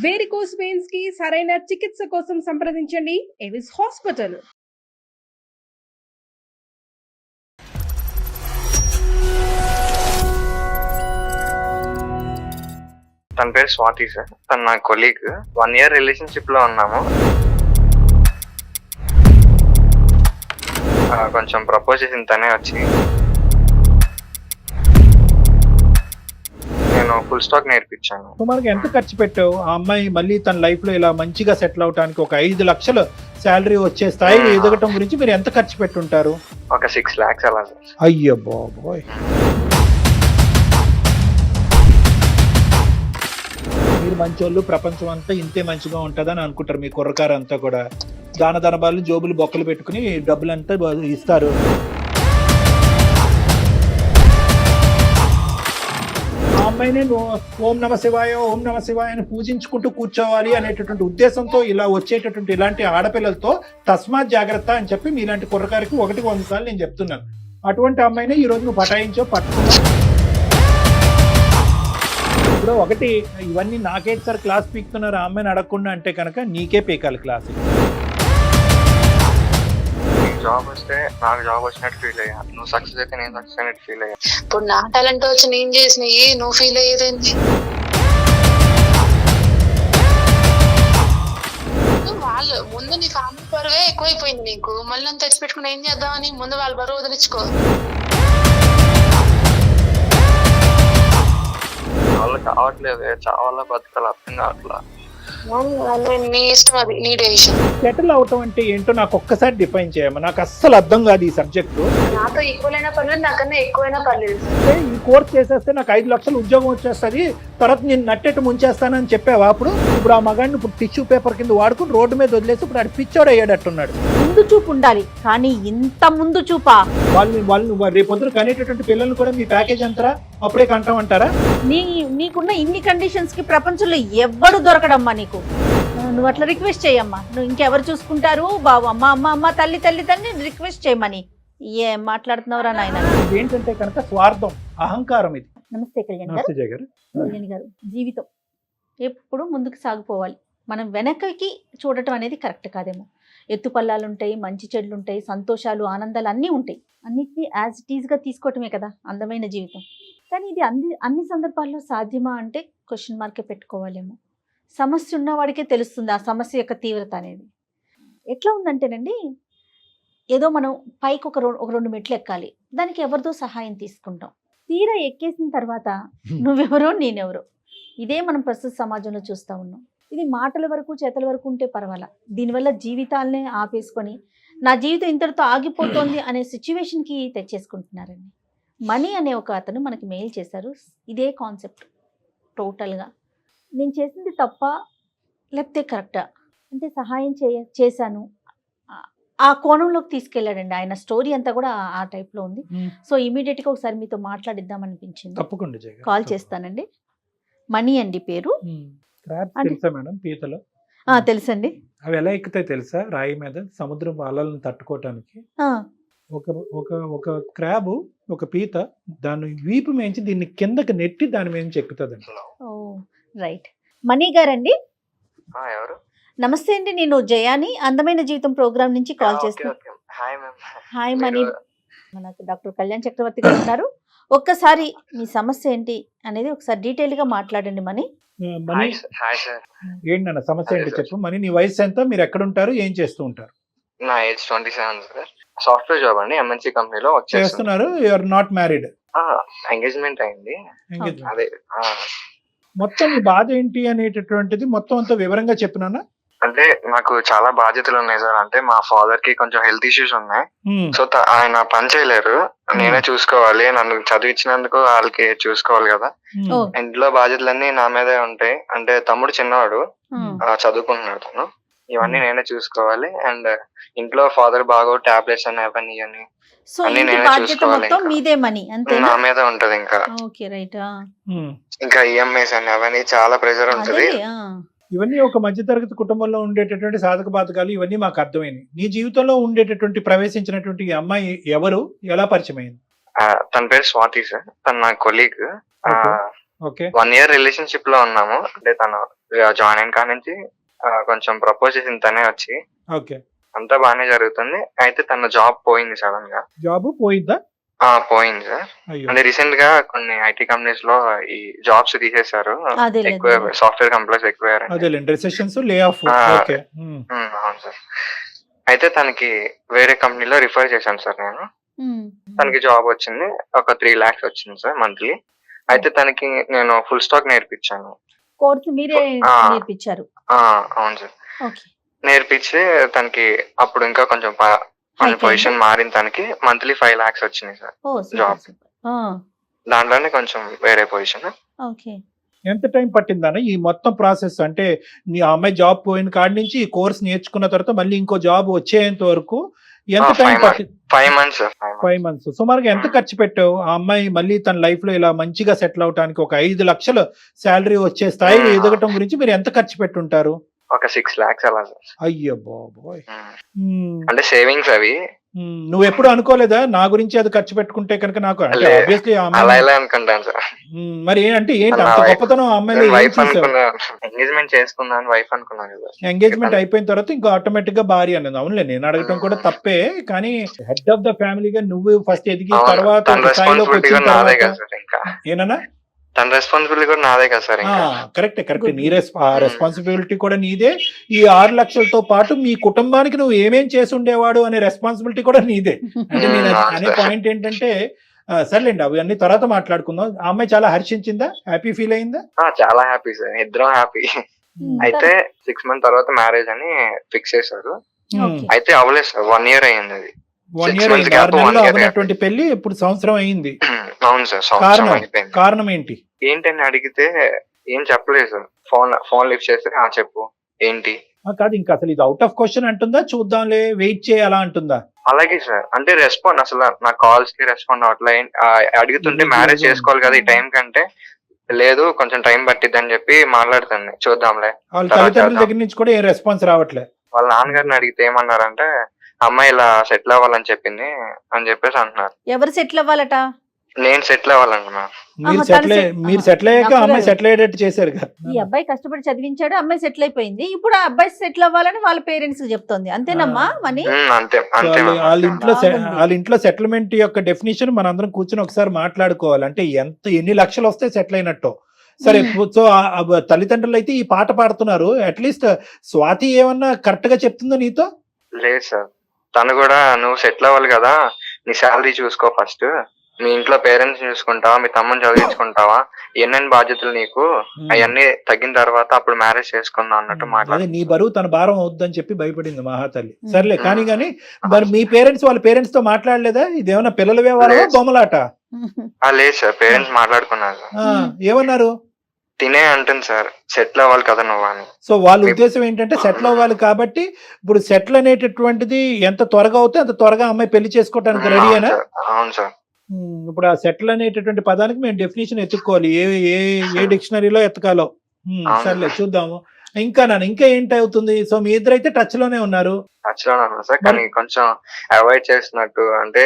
Varicose veins కి సరైన చికిత్స కోసం సంప్రదించండి ఎవిస్ హాస్పిటల్. తన పేరు స్వాతి సార్. తను నా కొలీగ్. 1 year రిలేషన్షిప్ లో ఉన్నాము. కొంచెం ప్రపోజ్ చేసిన తనే వచ్చి నేను ఫుల్ స్టాక్ నేర్పించాను. సుమారుగా ఎంత ఖర్చు పెట్టావు? ఆ అమ్మాయి మళ్ళీ తన లైఫ్ లో ఇలా మంచిగా సెటిల్ అవడానికి ఒక 5 లక్షలు శాలరీ వచ్చే స్థాయిలో ఎదగటం గురించి మీరు ఎంత ఖర్చు పెట్టుంటారు? ఒక 6 lakhs అలా సార్. అయ్యో బాబోయ్. మీరు మంచోళ్ళు, ప్రపంచం అంతా ఇంతే మంచిగా ఉంటుందని అనుకుంటారు. మీ కుర్రకారు అంతా కూడా దాన ధనబాలు జోబులు బొక్కలు పెట్టుకుని డబ్బులంతా ఇస్తారు. ఆ అమ్మాయిని ఓం నమ శివాయ అని పూజించుకుంటూ కూర్చోవాలి అనేటటువంటి ఉద్దేశంతో ఇలా వచ్చేటటువంటి ఇలాంటి ఆడపిల్లలతో తస్మాత్ జాగ్రత్త అని చెప్పి మీలాంటి కుర్రకారికి 100 సార్లు నేను చెప్తున్నాను. అటువంటి అమ్మాయిని ఈ రోజు నువ్వు పటాయించో పట్టుకున్నావు. ఇప్పుడు ఒకటి, ఇవన్నీ నాకేంటి సార్ క్లాస్ పీకుతున్నారు ఆ అమ్మాయిని అడగకుండా అంటే కనుక నీకే పీకాలి క్లాస్. జాబ్ వస్తే నాకు జాబ్ వచ్చినట్టు ఫీల్ అయ్యా. నువ్వు సక్సెస్ అయితే నేను సక్సెస్ అయినట్టు ఫీల్ అయ్యా. ఇప్పుడు నా టాలెంట్ వచ్చి నేను చేసినవి నువ్వు ఫీల్ అయ్యేదేంటి? వాళ్ళు ముందు నీ ఫ్యామిలీ బరువే ఎక్కువైపోయింది నీకు. మళ్ళీ నన్ను తెచ్చిపెట్టుకుని ఏం చేద్దామని ముందు వాళ్ళ బరువు వదిలించుకో. వాళ్ళు కావట్లేదు, చావాలా బతకాలి అర్థం కావట్లా. నీ ఇష్టం, అది నీ డెసిషన్. సెటిల్ అవటం అంటే ఏంటో నాకు ఒక్కసారి డిఫైన్ చేయమ్మా. నాకు అస్సలు అర్థం కాదు ఈ సబ్జెక్టు. నాతో ఈక్వల్ అయినా పర్లేదు, నాకన్నా ఎక్కువైనా పర్లేదు. ఈ కోర్స్ చేసేస్తే నాకు 5 లక్షలు ఉద్యోగం వచ్చేస్తుంది, తర్వాత నేను నట్టెట్టు ముంచేస్తానని చెప్పావా? ఇప్పుడు ఆ మగాడిని ఇప్పుడు టిష్యూ పేపర్ కింద వాడుకుని రోడ్డు మీద వదిలేసి ఇప్పుడు ఆడు పిచ్చోడు అయ్యాడట్టున్నాడు. ముందు చూపు ఉండాలి, కానీ ఇంత ముందు చూపా? వాళ్ళు రేపొద్దున కనేటటువంటి పిల్లల్ని కూడా మీ ప్యాకేజ్ ఎంతరా అప్పుడే కంటామంటారా? నీకున్న ఇన్ని కండిషన్స్ కి ప్రపంచంలో ఎవ్వడు దొరకడమ్మా నీకు. నువ్వు అట్లా రిక్వెస్ట్ చేయమ్మా. నువ్వు ఇంకెవరు చూసుకుంటారు బాబు? అమ్మ తల్లి రిక్వెస్ట్ చేయమని ఏం మాట్లాడుతున్నావురా నాయన? ఏంటంటే కనుక స్వార్థం, అహంకారం ఇది. నమస్తే కళ్యాణ్ గారు. కళ్యాణ్ గారు, జీవితం ఎప్పుడు ముందుకు సాగిపోవాలి. మనం వెనకకి చూడటం అనేది కరెక్ట్ కాదేమో. ఎత్తుపల్లాలు ఉంటాయి, మంచి చెడులు ఉంటాయి, సంతోషాలు ఆనందాలు అన్నీ ఉంటాయి. అన్నిటినీ యాజ్ ఇట్ ఈజ్గా తీసుకోవటమే కదా అందమైన జీవితం. కానీ ఇది అన్ని సందర్భాల్లో సాధ్యమా అంటే క్వశ్చన్ మార్కే పెట్టుకోవాలేమో. సమస్య ఉన్నవాడికే తెలుస్తుంది ఆ సమస్య యొక్క తీవ్రత అనేది. ఎట్లా ఉందంటేనండి, ఏదో మనం పైకి ఒక 2 మెట్లు ఎక్కాలి, దానికి ఎవరిదో సహాయం తీసుకుంటాం. తీరా ఎక్కేసిన తర్వాత నువ్వెవరో నేనెవరో, ఇదే మనం ప్రస్తుత సమాజంలో చూస్తూ ఉన్నాం. ఇది మాటల వరకు చేతల వరకు ఉంటే పర్వాలా, దీనివల్ల జీవితాలనే ఆపేసుకొని నా జీవితం ఇంతటితో ఆగిపోతుంది అనే సిచ్యువేషన్కి తెచ్చేసుకుంటున్నారండి. మనీ అనే ఒక అతను మనకి మెయిల్ చేశారు. ఇదే కాన్సెప్ట్ టోటల్గా. నేను చేసింది తప్ప లేకపోతే కరెక్టా అంటే సహాయం చేశాను ఆ కోణంలోకి తీసుకెళ్ళాడండి. ఆయన స్టోరీ అంతా కూడా ఆ టైప్లో ఉంది. సో ఇమీడియట్గా ఒకసారి మీతో మాట్లాడిద్దాం అనిపించింది. తప్పకుండా కాల్ చేస్తానండి. మనీ అండి పేరు. పీతలో తెలుసండి. అవి ఎలా ఎక్కుతాయి తెలుసా? రాయి మీద సముద్రం అలలను తట్టుకోవటానికి ఒక క్రాబ్, ఒక పీత దాన్ని వీపు మేంచి దీన్ని కిందకి నెట్టి దాని మీద ఎక్కుతుంది. రైట్. మనీ గారండి, ఎవరు? నమస్తే అండి. నేను జయాని అందమైన జీవితం ప్రోగ్రామ్ నుంచి కాల్ చేస్తున్నాను. Hi money. మనకు డాక్టర్ కళ్యాణ్ చక్రవర్తి గారు ఉన్నారు. ఒక్కసారి మీ సమస్య ఏంటి అనేది ఒకసారి డీటెయిల్ గా మాట్లాడండి. మనీ ఏంటన్న సమస్య ఏంటి చెప్పు. మనీ, నీ వయసు ఎంత? మీరు ఎక్కడ ఉంటారు? ఏం చేస్తూ ఉంటారు? నా ఏజ్ 27 సార్. సాఫ్ట్వేర్ జాబ్ అండి, ఎంఎన్సీ కంపెనీలో వర్క్ చేస్తున్నారు. You are not married? Engagement అయింది. అదే మొత్తం ఈ బాధ ఏంటి అనేటటువంటిది మొత్తం అంతా వివరంగా చెప్పినా. అంటే నాకు చాలా బాధ్యతలు ఉన్నాయి సార్. అంటే మా ఫాదర్ కి కొంచెం హెల్త్ ఇష్యూస్ ఉన్నాయి. సో ఆయన పని చేయలేరు, నేనే చూసుకోవాలి. నన్ను చదివించినందుకు వాళ్ళకి చూసుకోవాలి కదా. ఇంట్లో బాధ్యతలన్నీ నా మీదే ఉంటాయి. అంటే తమ్ముడు చిన్నవాడు, చదువుకుంటున్నాడు తను. ఇవన్నీ నేనే చూసుకోవాలి. అండ్ ఇంట్లో ఫాదర్ బాగో టాబ్లెట్స్ అని అవన్నీ అన్ని నేనే చూసుకోవాలి. నా మీద ఉంటది. ఇంకా ఈఎంఐస్ అని అవన్నీ చాలా ప్రెషర్ ఉంటది. ఇవన్నీ ఒక మధ్యతరగతి కుటుంబంలో ఉండేటటువంటి సాధక బాధకాలు. ఇవన్నీ మాకు అర్థమైనవి. నీ జీవితంలో ఉండేటటువంటి ప్రవేశించినటువంటి ఈ అమ్మాయి ఎవరు, ఎలా పరిచయం అయింది? తన పేరు స్వాతి సార్. తను నా కొలీగ్. ఓకే 1 year రిలేషన్షిప్ లో ఉన్నాము. అంటే తను జాయిన్ అయిన కాడ నుంచి కొంచెం ప్రపోజ్ చేసింది తనే వచ్చి. ఓకే అంతా బాగానే జరుగుతుంది. అయితే తన జాబ్ పోయింది సడన్ గా. జాబ్ పోయిందా? పోయింది సార్. అయ్యో అంటే రీసెంట్ గా కొన్ని ఐటీ కంపెనీస్ లో ఈ జాబ్స్ తీసేశారు. అదేలే, ఎక్కువ అదేలే. సాఫ్ట్వేర్ కంపెనీస్ ఎక్కువ. అదేలేండి రిసెషన్స్ లే ఆఫ్. ఆ. ఓకే అవును సార్. అయితే తనకి వేరే కంపెనీలో రిఫర్ చేశాను సార్ నేను. ఉమ్. తనకి జాబ్ వచ్చింది. ఒక 3 lakhs వచ్చింది సార్ మంత్లీ. అయితే తనకి నేను ఫుల్ స్టాక్ నేర్పించాను. కోర్సు మీరే ఆ. నేర్పించారు. అవును సార్. ఓకే. నేర్పించి తనకి అప్పుడు ఇంకా కొంచెం పొజిషన్ మారిన తనకి మంత్లీ 5 lakhs వచ్చినాయి సార్. ఓ సూపర్ జాబ్. సూపర్. దాంట్లోనే కొంచెం వేరే పొజిషన్. ఓకే. ఎంత టైం పట్టిందన్న ఈ మొత్తం ప్రాసెస్? అంటే నీ అమ్మాయి జాబ్ పోయిన కాడి నుంచి ఈ కోర్స్ నేర్చుకున్న తర్వాత మళ్ళీ ఇంకో జాబ్ వచ్చేంత వరకు ఎంత టైం 5 పట్టింది? 5 months సార్. 5 months. సుమారుగా ఎంత ఖర్చు పెట్టావు ఆ అమ్మాయి మళ్ళీ తన లైఫ్ లో ఇలా మంచిగా సెటిల్ అవడానికి? ఒక 5 లక్షలు శాలరీ వచ్చే స్థాయిలో ఎదగటం గురించి మీరు ఎంత ఖర్చు పెట్టుంటారు? ఒక 6 lakhs అలా సార్. అయ్యో బాబోయ్. అంటే సేవింగ్స్ అవి. నువ్వు ఎప్పుడు అనుకోలేదా నా గురించి అది ఖర్చు పెట్టుకుంటే కనుక నాకు అంటే లే, ఆబ్వియస్లీ అలా ఇలా అనుకుంటాను సార్. మరి అంటే ఏంటి నా అంత wife- గొప్పతనం ఆ అమ్మాయిలో ఏం వైఫ్ చూసావు? అనుకున్నా. ఎంగేజ్మెంట్ చేసుకున్నాను వైఫ్ అనుకున్నాను కదా. ఎంగేజ్మెంట్ అయిపోయిన తర్వాత ఇంకా ఆటోమేటిక్ గా భార్య అనేది. అవునులే నేను అడగటం కూడా తప్పే, కానీ హెడ్ ఆఫ్ ద ఫ్యామిలీగా నువ్వు ఫస్ట్ ఎదిగిన అవును. తర్వాత తన ఒక స్థాయిలోకి రెస్పాన్సిబిలిటీ వచ్చిన కూడా నాదే తర్వాత కదా సార్. ఇంకా ఏనన్నా తన రెస్పాన్సిబిలిటీ కూడా నాదే కదా సార్. ఇంకా కరెక్ట్ కరెక్ట్. Good. నీ రెస్పాన్సిబిలిటీ కూడా నీదే. ఈ 6 లక్షలతో పాటు మీ కుటుంబానికి నువ్వు ఏమేం చేసి ఉండేవాడు అనే రెస్పాన్సిబిలిటీ కూడా నీదే. అంటే నేను అనే పాయింట్ ఏంటంటే సర్లేండి అవన్నీ తర్వాత మాట్లాడుకుందాం. ఆ అమ్మాయి చాలా హర్షించిందా? హ్యాపీ ఫీల్ అయిందా? చాలా హ్యాపీ సార్. ఇద్దరం హ్యాపీ. అయితే 6 months తర్వాత మ్యారేజ్ అని ఫిక్స్ చేశారు. ఓకే. అయితే అవ్వలేదు సార్. 1 year అయ్యింది. 1 6 year months అయింది. 6 gap, 1 నెలలు year అవ్వనటువంటి పెళ్లి ఇప్పుడు సంవత్సరం అయింది. అవును సార్. సంవత్సరం కారణం అయిపోయింది. కారణం ఏంటి? ఏంటని అడిగితే ఏం చెప్పలేదు సార్. ఫోన్ లిఫ్ట్ చేస్తే చెప్పు ఏంటి. కాదు ఇంకా అసలు ఇది అవుట్ ఆఫ్ క్వశ్చన్ అంటుందా, చూద్దాంలే వెయిట్ చేయాలా అంటుందా? అలాగే సార్. అంటే రెస్పాండ్ అసలు నా కాల్స్ కి రెస్పాండ్ అట్లా అడుగుతుంటే మ్యారేజ్ చేసుకోవాలి కదా ఈ టైం కంటే, లేదు కొంచెం టైం పట్టిద్ది అని చెప్పి మాట్లాడుతుంది. చూద్దాంలే. వాళ్ళ తల్లిదండ్రుల దగ్గర నుంచి కూడా ఏం రెస్పాన్స్ రావట్లే. వాళ్ళ నాన్నగారిని అడిగితే ఏమన్నారంటే అమ్మాయి ఇలా సెటిల్ అవ్వాలని చెప్పింది అని చెప్పేసి అంటున్నారు. ఎవరు సెటిల్ అవ్వాలట? నేను సెటిల్ అవ్వాలంటున్నా. మీరు ఆహా, సెటిల్ తను మీరు సెటిల్ అయ్యాక నాకు అమ్మాయి లేదు. సెటిల్ అయ్యేటట్టు చేశారు కదా. ఈ అబ్బాయి కష్టపడి చదివించాడు, అమ్మాయి సెటిల్ అయిపోయింది. ఇప్పుడు ఆ అబ్బాయి సెటిల్ అవ్వాలని వాళ్ళ పేరెంట్స్ చెప్తోంది. అంతేనమ్మా మని? అంతే సో అంతే వాళ్ళ ఇంట్లో సెటిల్మెంట్ యొక్క డెఫినేషన్ మనం అందరం కూర్చొని ఒకసారి మాట్లాడుకోవాలి. అంటే ఎన్ని లక్షలు వస్తే సెటిల్ అయినట్టు. సరే సో తల్లిదండ్రులు అయితే ఈ పాట పాడుతున్నారు. అట్లీస్ట్ స్వాతి ఏమన్నా కరెక్ట్ గా చెప్తుందో నీతో? లేదు సార్. తను కూడా నువ్వు సెటిల్ అవ్వాలి కదా, నీ శాలరీ చూసుకో ఫస్ట్, మీ ఇంట్లో పేరెంట్స్ చూసుకుంటావా, మీ తమ్ముని చదివించుకుంటావా, ఎన్నెన్ని బాధ్యతలు నీకు, అవన్నీ తగ్గిన తర్వాత అప్పుడు మ్యారేజ్ చేసుకుందాం అన్నట్టు అదే మాట్లాడు. నీ బరువు తన భారం అవుద్దని చెప్పి భయపడింది మహాతల్లి. సర్లే కానీ మరి మీ పేరెంట్స్ వాళ్ళ పేరెంట్స్ తో మాట్లాడలేదా? ఇదేమన్నా పిల్లల వ్యవహారమా లేదు. బొమ్మలాట? లేదు సార్. పేరెంట్స్ మాట్లాడుకున్నారు సార్. ఏమన్నారు? తినే అంటుంది సార్ సెటిల్ అవ్వాలి కదా నువ్వు అని. సో వాళ్ళ ఉద్దేశం ఏంటంటే సెటిల్ అవ్వాలి కాబట్టి ఇప్పుడు సెటిల్ అనేటటువంటిది ఎంత త్వరగా అవుతే అంత త్వరగా అమ్మాయి పెళ్లి చేసుకోవడానికి రెడీయేనా? అవును సార్. ఇప్పుడు ఆ సెటిల్ అనేటటువంటి పదానికి మేము డెఫినేషన్ ఎత్తుక్కోవాలి. ఏ డిక్షనరీలో ఎతకాలో. సర్లే చూద్దాము. ఇంకా ఏంటి అవుతుంది? సో మీ ఇద్దరు అయితే టచ్ లోనే ఉన్నారు. టచ్ లోనే ఉన్నా సార్. కానీ కొంచెం అవాయిడ్ చేస్తున్నట్టు, అంటే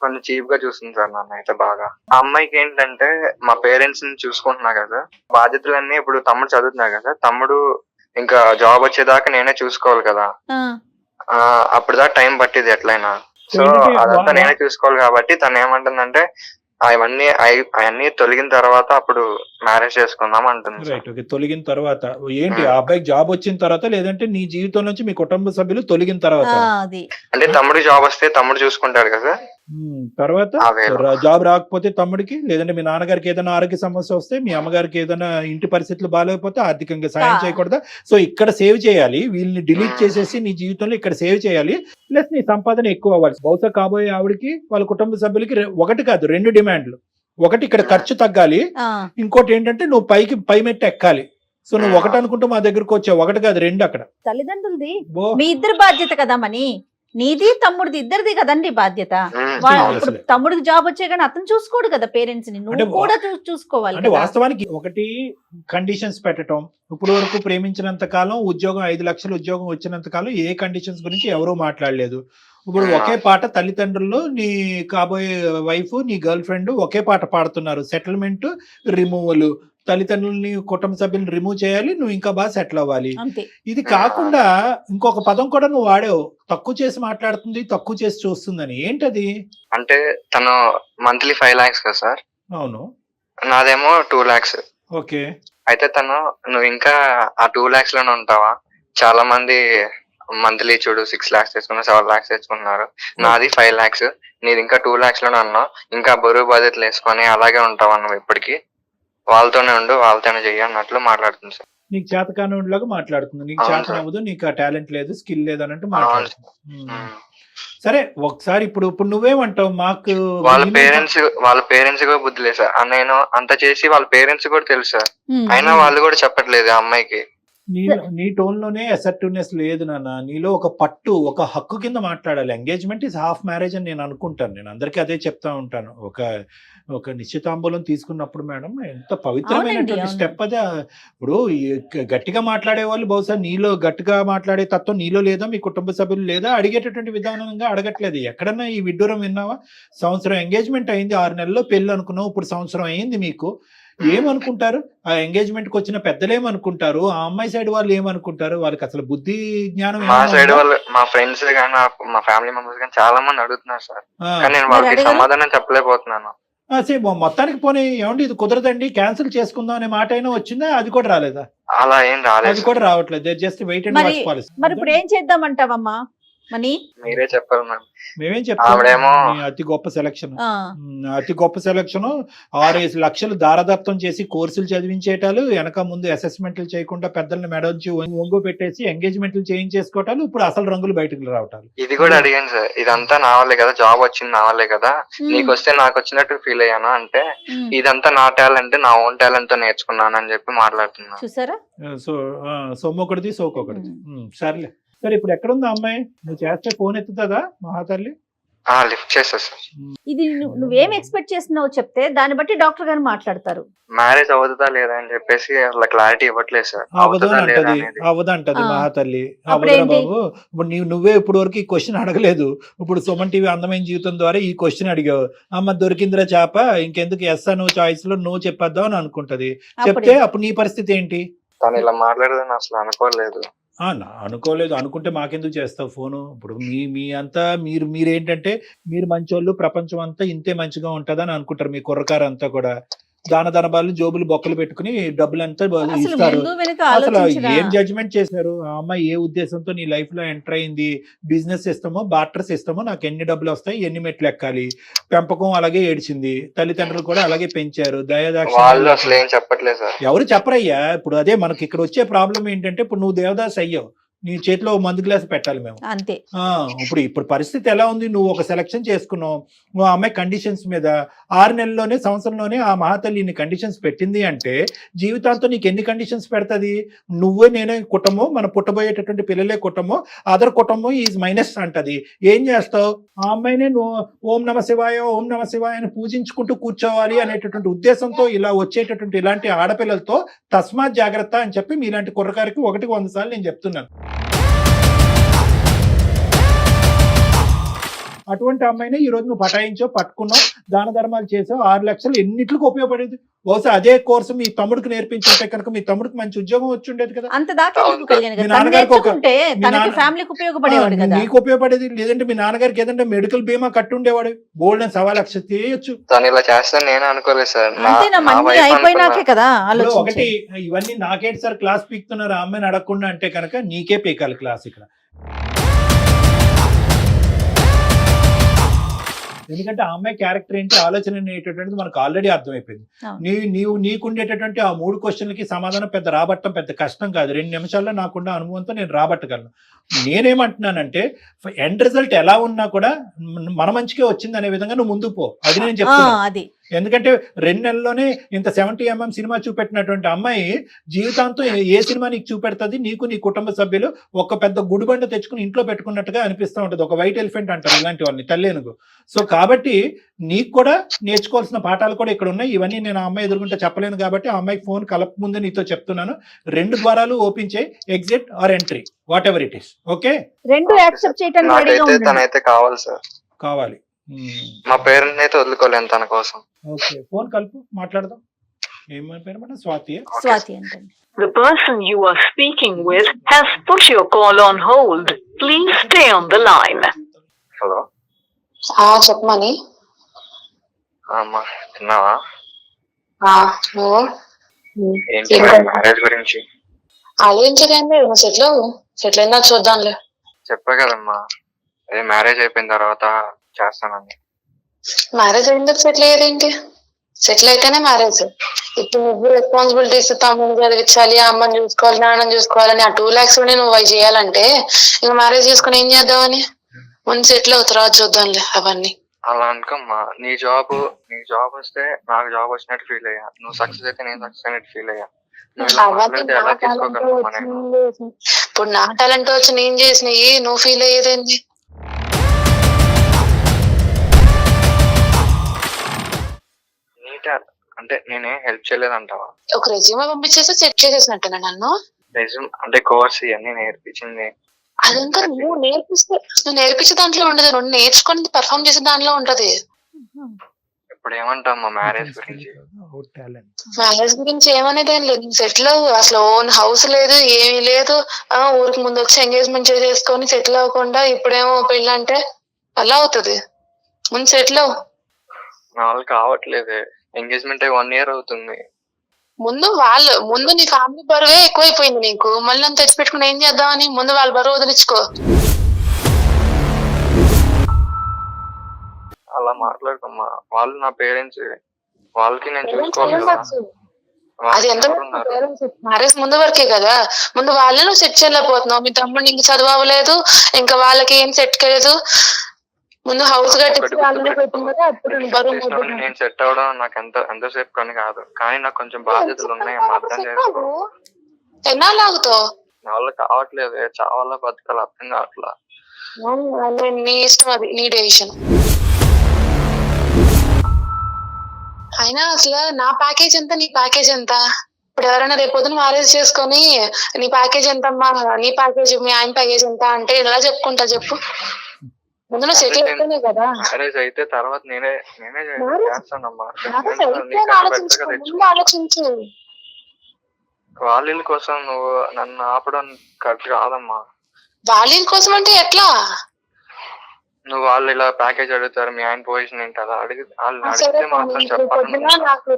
కొంచెం చీప్ గా చూస్తుంది సార్ నన్ను అయితే బాగా. ఆ అమ్మాయికి ఏంటంటే మా పేరెంట్స్ ని చూసుకుంటున్నా కదా, బాధ్యతలన్నీ ఇప్పుడు తమ్ముడు చదువుతున్నా కదా, తమ్ముడు ఇంకా జాబ్ వచ్చేదాకా నేనే చూసుకోవాలి కదా. అప్పుడు దాకా టైం పట్టింది ఎట్లయినా. సో అదంతా నేనే చూసుకోవాలి కాబట్టి తను ఏమంటుందంటే అవన్నీ తొలగిన తర్వాత అప్పుడు మ్యారేజ్ చేసుకుందాం అంటుంది. రైట్. ఓకే. తొలగిన తర్వాత ఏంటి? ఆ అబ్బాయికి జాబ్ వచ్చిన తర్వాత, లేదంటే నీ జీవితం నుంచి మీ కుటుంబ సభ్యులు తొలగిన తర్వాత? అది అంటే తమ్ముడు జాబ్ వస్తే తమ్ముడు చూసుకుంటాడు కదా. తర్వాత అదే జాబ్ రాకపోతే తమ్ముడికి, లేదంటే మీ నాన్నగారికి ఏదైనా ఆరోగ్య సమస్య వస్తే, మీ అమ్మగారికి ఏదైనా ఇంటి పరిస్థితులు బాగాలేకపోతే ఆర్థికంగా సాయం చేయకూడదా? సో ఇక్కడ సేవ్ చేయాలి, వీళ్ళని డిలీట్ చేసేసి నీ జీవితంలో ఇక్కడ సేవ్ చేయాలి. ప్లస్ నీ సంపాదన ఎక్కువ అవ్వాలి. బహుశా కాబోయే ఆవిడకి వాళ్ళ కుటుంబ సభ్యులకి ఒకటి కాదు 2 డిమాండ్లు. ఒకటి ఇక్కడ ఖర్చు తగ్గాలి, ఇంకోటి ఏంటంటే నువ్వు పై మెట్టు ఎక్కాలి. సో నువ్వు ఒకటి అనుకుంటూ మా దగ్గరకు వచ్చావు, ఒకటి కాదు 2 అక్కడ. తల్లిదండ్రులది మీ ఇద్దరు బాధ్యత కదా మని. నీది తమ్ముడిది ఇద్దరిది కదండి బాధ్యత. అవును. ఇప్పుడు తమ్ముడికి జాబ్ వచ్చే కానీ అతను చూసుకోడు కదా పేరెంట్స్ ని, నువ్వు అంటే కూడా చూసుకోవాలి అంటే కదా. వాస్తవానికి ఒకటి కండిషన్స్ పెట్టడం. ఇప్పుడు వరకు ప్రేమించినంత కాలం ఉద్యోగం 5 లక్షలు ఉద్యోగం వచ్చినంత కాలం ఏ కండిషన్స్ గురించి ఎవరూ మాట్లాడలేదు. ఇప్పుడు ఒకే పాట తల్లిదండ్రులు, నీ కాబోయే వైఫ్, నీ గర్ల్ ఫ్రెండ్ ఒకే పాట పాడుతున్నారు. సెటిల్మెంట్, రిమూవల్, తల్లిదండ్రులని కుటుంబ సభ్యులను రిమూవ్ చేయాలి, నువ్వు ఇంకా బాగా సెటిల్ అవ్వాలి. అంతే. ఇది కాకుండా ఇంకొక పదం కూడా నువ్వు వాడావు, తక్కువ చేసి మాట్లాడుతుంది, తక్కువ చేసి చూస్తుందని. ఏంటది? అంటే తను మంత్లీ 5 lakhs కదా సార్, అవును, నాదేమో 2 lakhs. ఓకే. అయితే తను నువ్వు ఇంకా ఆ 2 lakhs లోనే ఉంటావా, చాలా మంది మంత్లీ చూడు 6 lakhs తెచ్చుకున్నారు, 7 lakhs తెచ్చుకున్నారు, నాది 5 lakhs, నీది ఇంకా 2 lakhs లోనే ఉన్నావు, ఇంకా బరువు బాధ్యతలు వేసుకొని అలాగే ఉంటావా నువ్వు ఇప్పటికి, వాళ్ళతోనే ఉండు, వాళ్ళతోనే చెయ్యి అన్నట్లు మాట్లాడుతుంది సార్. నీకు చేతకానులాగా మాట్లాడుతుంది, నీకు అవును చేత సార్. అవ్వదు, నీకు ఆ టాలెంట్ లేదు, స్కిల్ లేదు అన్నట్టు అవును. మాట్లాడుతుంది. సరే ఒకసారి ఇప్పుడు నువ్వేమంటావు? మాకు వాళ్ళ పేరెంట్స్ కూడా బుద్ధి లేదు సార్. నేను అంత చేసి వాళ్ళ పేరెంట్స్ కూడా తెలుసు సార్, అయినా వాళ్ళు కూడా చెప్పట్లేదు ఆ అమ్మాయికి. నీ టోన్ లోనే అసర్టివ్నెస్ లేదు నాన్న. నీలో ఒక పట్టు, ఒక హక్కు కింద మాట్లాడాలి. ఎంగేజ్మెంట్ ఇస్ హాఫ్ మ్యారేజ్ అని నేను అనుకుంటాను. నేను అందరికీ అదే చెప్తా ఉంటాను. ఒక నిశ్చితాంబూలం తీసుకున్నప్పుడు మేడం ఎంత పవిత్రమైనటువంటి అవును. స్టెప్ అదే. ఇప్పుడు గట్టిగా మాట్లాడే వాళ్ళు బహుశా నీలో గట్టిగా మాట్లాడే తత్వం నీలో లేదా, మీ కుటుంబ సభ్యులు లేదా, అడిగేటటువంటి విధానంగా అడగట్లేదు. ఎక్కడన్నా ఈ విడ్డూరం విన్నావా? సంవత్సరం ఎంగేజ్మెంట్ అయింది, 6 నెలల్లో పెళ్లి అనుకున్నావు, ఇప్పుడు సంవత్సరం అయింది. మీకు ఏమనుకుంటారు? ఆ ఎంగేజ్మెంట్ కి వచ్చిన పెద్దలు ఏమనుకుంటారు? ఆ అమ్మాయి సైడ్ వాళ్ళు ఏమనుకుంటారు? వాళ్ళకి అసలు బుద్ధి జ్ఞానం మా ఏమైనా సైడ్ ఉందా? వాళ్ళు, మా ఫ్రెండ్స్ కానీ మా ఫ్యామిలీ మెంబర్స్ కానీ చాలా మంది అడుగుతున్నారు సార్, ఆ, కానీ నేను మరి వాళ్ళకి అడగరు? సమాధానం చెప్పలేకపోతున్నాను. మొత్తానికి పోనీ ఏమండి ఇది కుదరదండి, క్యాన్సిల్ చేసుకుందాం అనే మాట అయినా వచ్చిందా? అది కూడా రాలేదా? అలా ఏం అది రాలేదు కూడా రావట్లేదు. జస్ట్ వెయిట్ అండ్ మరి- వాచ్ పాలసీ. మరి ఇప్పుడు ఏం చేద్దామంటావమ్మా మనీ? మీరే చెప్పాలి మేడం. మేమేం చెప్తాం? ఆవిడేమో- నీ అతి గొప్ప సెలక్షన్, ఆ, అతి గొప్ప సెలక్షన్. 6-5 లక్షలు దారదత్తం చేసి కోర్సులు చదివించేటాలు, వెనక ముందు అసెస్మెంట్లు చేయకుండా పెద్దల్ని మెడొంచి ఒంగు పెట్టేసి ఎంగేజ్మెంట్లు చేయించేసుకోవటాలు, ఇప్పుడు అసలు రంగులు బయటకు రావటాలు. ఇది కూడా అడిగాను సార్, ఇదంతా నా వల్లే కదా, జాబ్ వచ్చింది నా వల్లే కదా, నీకు వస్తే నాకు వచ్చినట్టు ఫీల్ అయ్యాను అంటే, ఉమ్. ఇదంతా నా టాలెంట్, నా ఓన్ టాలెంట్ తో నేర్చుకున్నాను అని చెప్పి మాట్లాడుతున్నా. చూసారా? సో సొమ్మొకటిది సోకొకటిది. సర్లే. సరే ఇప్పుడు ఎక్కడుంది ఆ అమ్మాయి? నువ్వు చేస్తే ఫోన్ ఎత్తుతుందా మహాతల్లి? లిఫ్ట్ చేస్తా సార్. ఇది నువ్వేం ఎక్స్పెక్ట్ చేస్తున్నావో చెప్తే దాన్ని బట్టి డాక్టర్ గారు మాట్లాడతారు. మ్యారేజ్ అవుతుందా లేదా అని చెప్పేసి అలా క్లారిటీ ఇవ్వట్లేదు సార్, అవ్వదు అవుతుందా లేదా అంటది, అనేది. అవ్వదంటది ఆ. మహాతల్లి. అప్పుడు అవ్వదురా ఏంటి? బాబు. ఇప్పుడు నువ్వే ఇప్పుడు వరకు ఈ క్వశ్చన్ అడగలేదు. ఇప్పుడు సుమన్ టీవీ అందమైన జీవితం ద్వారా ఈ క్వశ్చన్ అడిగావు. అమ్మ దొరికిందిరా చేప, ఇంకెందుకు ఎస్ నువ్వు చాయిస్ లో నువ్వు చెప్పేద్దాం అని అనుకుంటది. చెప్తే అప్పుడు నీ పరిస్థితి ఏంటి? తను ఇలా మాట్లాడదని అసలు అనుకోలేదు. అనుకోలేదు అనుకుంటే మాకెందుకు చేస్తావు ఫోను? ఇప్పుడు మీ అంతా మీరేంటంటే మీరు మంచోళ్ళు, ప్రపంచం అంతా ఇంతే మంచిగా ఉంటదని అనుకుంటారు. మీ కుర్రకారు అంతా కూడా దాన ధనబాలు జోబులు బొక్కలు పెట్టుకుని డబ్బులంతా అసలు ఇస్తారు. ముందు వెనుక అసలు ఆలోచించరా? ఏం జడ్జ్మెంట్ చేశారు? ఆ అమ్మాయి ఏ ఉద్దేశంతో నీ లైఫ్ లో ఎంటర్ అయింది? బిజినెస్ సిస్టమో బార్టర్ సిస్టమో, నాకు ఎన్ని డబ్బులు వస్తాయి, ఎన్ని మెట్లు ఎక్కాలి, పెంపకం అలాగే ఏడ్చింది, తల్లిదండ్రులు కూడా అలాగే పెంచారు, వాళ్ళు దయాదాక్షిణ్యాలు. అసలు ఏం చెప్పట్లేదు సార్. ఎవరు చెప్పరయ్యా. ఇప్పుడు అదే మనకి ఇక్కడ వచ్చే ప్రాబ్లం ఏంటంటే, ఇప్పుడు నువ్వు దేవదాస్ అయ్యావు, నీ చేతిలో మందు గ్లాస్ పెట్టాలి మేము. అంతే. ఇప్పుడు పరిస్థితి ఎలా ఉంది? నువ్వు ఒక సెలక్షన్ చేసుకున్నావు, నువ్వు ఆ అమ్మాయి కండిషన్స్ మీద 6 నెలల్లోనే, సంవత్సరంలోనే ఆ మహాతల్లి ఇన్ని కండిషన్స్ పెట్టింది అంటే, జీవితాంతం నీకు ఎన్ని కండిషన్స్ పెడతది? నువ్వే నేనే కుటుంబం, మన పుట్టబోయేటటువంటి పిల్లలే కుటుంబం, అదర్ కుటుంబం ఈజ్ మైనస్ అంటది. ఏం చేస్తావు? ఆ అమ్మాయినే నువ్వు ఓం నమ శివాయ, ఓం నమ శివాయ అని పూజించుకుంటూ కూర్చోవాలి అనేటటువంటి ఉద్దేశంతో ఇలా వచ్చేటటువంటి ఇలాంటి ఆడపిల్లలతో తస్మాత్ జాగ్రత్త అని చెప్పి మీలాంటి కుర్రకారికి 100 సార్లు నేను చెప్తున్నాను. అటువంటి అమ్మాయినే ఈ రోజు నువ్వు పటాయించావు, పట్టుకున్నావు, దాన ధర్మాలు చేసావు, 6 లక్షలు ఎన్నిట్లకు ఉపయోగపడేది. బహుశా అదే కోర్సు మీ తమ్ముడికి నేర్పించుంటే కనుక మీ తమ్ముడికి మంచి ఉద్యోగం వచ్చి ఉండేది కదా. అంత దాకా ఎందుకు కళ్యాణ్ గారు? మీ తను నాన్నగారికి ఒక- నేర్చుకుంటే మీ తనకి నాన్న- ఫ్యామిలీకి ఉపయోగపడేవాడు కదా. నీకు ఉపయోగపడేది. లేదంటే మీ నాన్నగారికి ఏదంటే మెడికల్ బీమా కట్టి ఉండేవాడు, బోల్డ్ అని 1.25 లక్ష చేయొచ్చు. తను ఇలా చేస్తాను నేను అనుకోలేదు సార్. అంతేనా? మనీ అయిపోయినాకే కదా ఇప్పుడు ఒకటి ఆలోచించి. ఇవన్నీ నాకేంటి సార్ క్లాస్ పీకుతున్నారు ఆ అమ్మాయిని అడగకుండా అంటే కనుక నీకే పీకాలి క్లాస్ ఇక్కడ. ఎందుకంటే ఆ అమ్మాయి క్యారెక్టర్ ఏంటి, ఆలోచన అనేటటువంటిది మనకు ఆల్రెడీ అర్థమైపోయింది. అవును. నీకుండేటటువంటి ఆ 3 క్వశ్చన్లకి సమాధానం రాబట్టడం పెద్ద కష్టం కాదు. 2 నిమిషాల్లో నాకున్న అనుభవంతో నేను రాబట్టగలను. నేనేమంటున్నానంటే ఎండ్ రిజల్ట్ ఎలా ఉన్నా కూడా మన మంచికే వచ్చింది అనే విధంగా నువ్వు ముందుకు పో. అది నేను చెప్తున్నా. అది ఎందుకంటే 2 నెలల్లోనే ఇంత 70mm సినిమా చూపెట్టినటువంటి అమ్మాయి జీవితాంతం ఏ సినిమా నీకు చూపెడుతుంది? నీకు నీ కుటుంబ సభ్యులు ఒక పెద్ద గుడిబండ తెచ్చుకుని ఇంట్లో పెట్టుకున్నట్టుగా అనిపిస్తూ ఉంటుంది. ఒక వైట్ ఎలిఫెంట్ అంటారు ఇలాంటి వాళ్ళని, తల్లేనుగు. సో కాబట్టి నీకు కూడా నేర్చుకోవాల్సిన పాఠాలు కూడా ఇక్కడ ఉన్నాయి. ఇవన్నీ నేను ఆ అమ్మాయి ఎదుర్కొంటే చెప్పలేను కాబట్టి ఆ అమ్మాయికి ఫోన్ కలప ముందే నీతో చెప్తున్నాను. 2 ద్వారాలు ఓపెన్ చేయి, exit or entry, whatever it is. Okay, 2 accept చేయడానికి రెడీగా నాకైతే ఉండండి. తనైతే కావాలి సార్. కావాలి. మా పేరెంట్ అయితే వదులుకోలేను తన కోసం. ఓకే, ఫోన్ కలుపు, మాట్లాడదాం. ఏమని పేరు మేడం? స్వాతి. స్వాతి అంటండి. The person you are speaking with has put your call on hold. Please stay on the line. Hello చెప్పమని. అమ్మా, తిన్నావా? నువ్వు ఏంటి మ్యారేజ్ గురించి? ఆలోచించకండి, నువ్వు సెటిల్ అయినా చూద్దాంలే. చెప్పా కదమ్మా, అదే మ్యారేజ్ అయిపోయిన తర్వాత చేస్తానని. మ్యారేజ్ ఎందుకు సెటిల్ అయ్యేదేంటి? సెటిల్ అయితేనే మ్యారేజ్. ఇప్పుడు నువ్వు రెస్పాన్సిబిలిటీస్, తమ్ముని చదివించాలి, అమ్మని చూసుకోవాలి, నాన్నని చూసుకోవాలని ఆ 2 lakhs నువ్వు అవి చేయాలంటే ఇంకా మ్యారేజ్ చేసుకుని ఏం చేద్దామని? ముందు సెటిల్ అవుతా, తర్వాత చూద్దాంలే అవన్నీ. అలా అనుకోమ్మా, నీ జాబ్ వస్తే నాకు జాబ్ వచ్చినట్టు ఫీల్ అయ్యా. నువ్వు సక్సెస్ అయితే నేను సక్సెస్ అయినట్టు ఫీల్ అయ్యా. నువ్వు ఇలా మాట్లాడితే ఎలా తీసుకోగలమ్మా నేను? ఇప్పుడు నా టాలెంట్ వచ్చి నేను చేసినవి నువ్వు ఫీల్ అయ్యేదేంటి? అంటే నేనే హెల్ప్ చేయలేదంటావా? ఒక రెజ్యూమే పంపించేసి సెట్ చేసేసినట్టున్నా నన్ను. రెజ్యూమ్ అంటే కోర్స్ ఇవన్నీ నేర్పించింది. అదంతా నువ్వు నేర్పించే దాంట్లో ఉండదు, నువ్వు నేర్చుకుని పర్ఫామ్ చేసే దాంట్లో ఉంటది. ఇప్పుడు ఏమంటామ్మా మ్యారేజ్ గురించి? మ్యారేజ్ గురించి ఏమనేది ఏం లేదు. సెటిల్ అసలు ఓన్ హౌస్ లేదు, ఏమీ లేదు. ఊరికి ముందు వచ్చి ఎంగేజ్మెంట్ చేసుకొని సెటిల్ అవ్వకుండా ఇప్పుడేమో పెళ్ళి అంటే అలా అవుతుంది. ముందు సెటిల్ అవ్వు. నా వాళ్ళు కావట్లేదే. ఎంగేజ్మెంట్ 1 year అవుతుంది. ముందు నీ ఫ్యామిలీ బరువే ఎక్కువైపోయింది నీకు. మళ్ళీ అంత తెచ్చి పెట్టుకుని ఏం చేద్దామని? ముందు వాళ్ళ బరువు వదిలించుకో. అలా మాట్లాడుకోమ్మా, వాళ్ళు నా పేరెంట్స్, వాళ్ళకి నేను చూసుకోవాలి కదా. అది ఎంత మ్యారేజ్ ముందు వరకే కదా. ముందు వాళ్ళని నువ్వు సెట్ చేయలేకపోతున్నావు. మీ తమ్ముడు ఇంక చదువు అవ్వలేదు, ఇంకా వాళ్ళకి ఏం సెట్ కాలేదు. ముందు హౌస్ కట్టించి వాళ్ళని పెట్టిందా అప్పుడు బరువు. నేను సెట్ అవడం నాకు ఎంతసేపు పని కాదు, కానీ నాకు కొంచెం బాధ్యతలు ఉన్నాయి. అర్థం చేసుకో. ఎన్నాళ్ళు ఆగుతావు? నా వల్ల కావట్లేదు, చావాలా బతకాలి అర్థం కావట్లా. నీ ఇష్టం, అది నీ డెసిషన్. అయినా అసలు నా ప్యాకేజ్ ఎంత, నీ ప్యాకేజ్ ఎంత? ఇప్పుడు ఎవరైనా రేపొద్దున మ్యారేజ్ చేసుకొని నీ ప్యాకేజ్ ఎంతమ్మా, నీ ప్యాకేజ్, మీ ఆయన ప్యాకేజ్ ఎంత అంటే ఎలా చెప్పుకుంటా చెప్పు? ముందు నువ్వు సెటిల్ అయితేనే కదా. మ్యారేజ్ అయితే తర్వాత నేనే చేస్తానమ్మా. ఆలోచించు. వాళ్ళ కోసం నువ్వు నన్ను ఆపడం కరెక్ట్ కాదమ్మా. వాళ్ళ కోసం అంటే ఎట్లా? నువ్వు వాళ్ళు ఇలా ప్యాకేజ్ అడుగుతారు, మీ ఆయన పొజిషన్ ఏంటి అలా అడిగితే మాత్రం చెప్పాలి. నాకు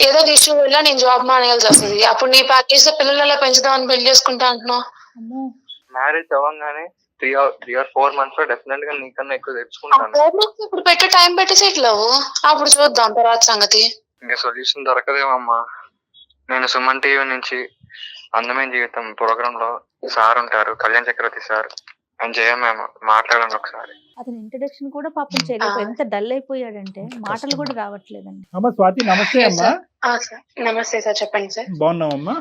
ఏదో ఇష్యూ వల్ల నేను జాబ్ మానేయాల్సి వస్తుంది. అప్పుడు నీ ప్యాకేజ్ తో పిల్లలు ఎలా పెంచుదామని పెళ్లి చేసుకుంటా అంటున్నావు. మ్యారేజ్ అవ్వగానే 3 or 4 months లో డెఫినెట్ గా నీకన్నా ఎక్కువ తెచ్చుకుంటాను. ఇప్పుడు పెట్టే టైం పెట్టి సెటిల్ అవ్వు, అప్పుడు చూద్దాం తర్వాత సంగతి. ఇంకా సొల్యూషన్ దొరకదేమమ్మా. నేను సుమన్ టీవీ నుంచి అందమైన జీవితం ప్రోగ్రామ్ లో సార్ ఉంటారు, కళ్యాణ్ చక్రవర్తి సార్, అని జయ మేము మాట్లాడండి ఒకసారి. అతని ఇంట్రడక్షన్ కూడా పాపం చేయలేదు. ఎంత డల్ అయిపోయాడంటే మాటలు కూడా రావట్లేదండి. అమ్మ స్వాతి, నమస్తే అమ్మా. నమస్తే సార్, చెప్పండి సార్. బాగున్నావమ్మా?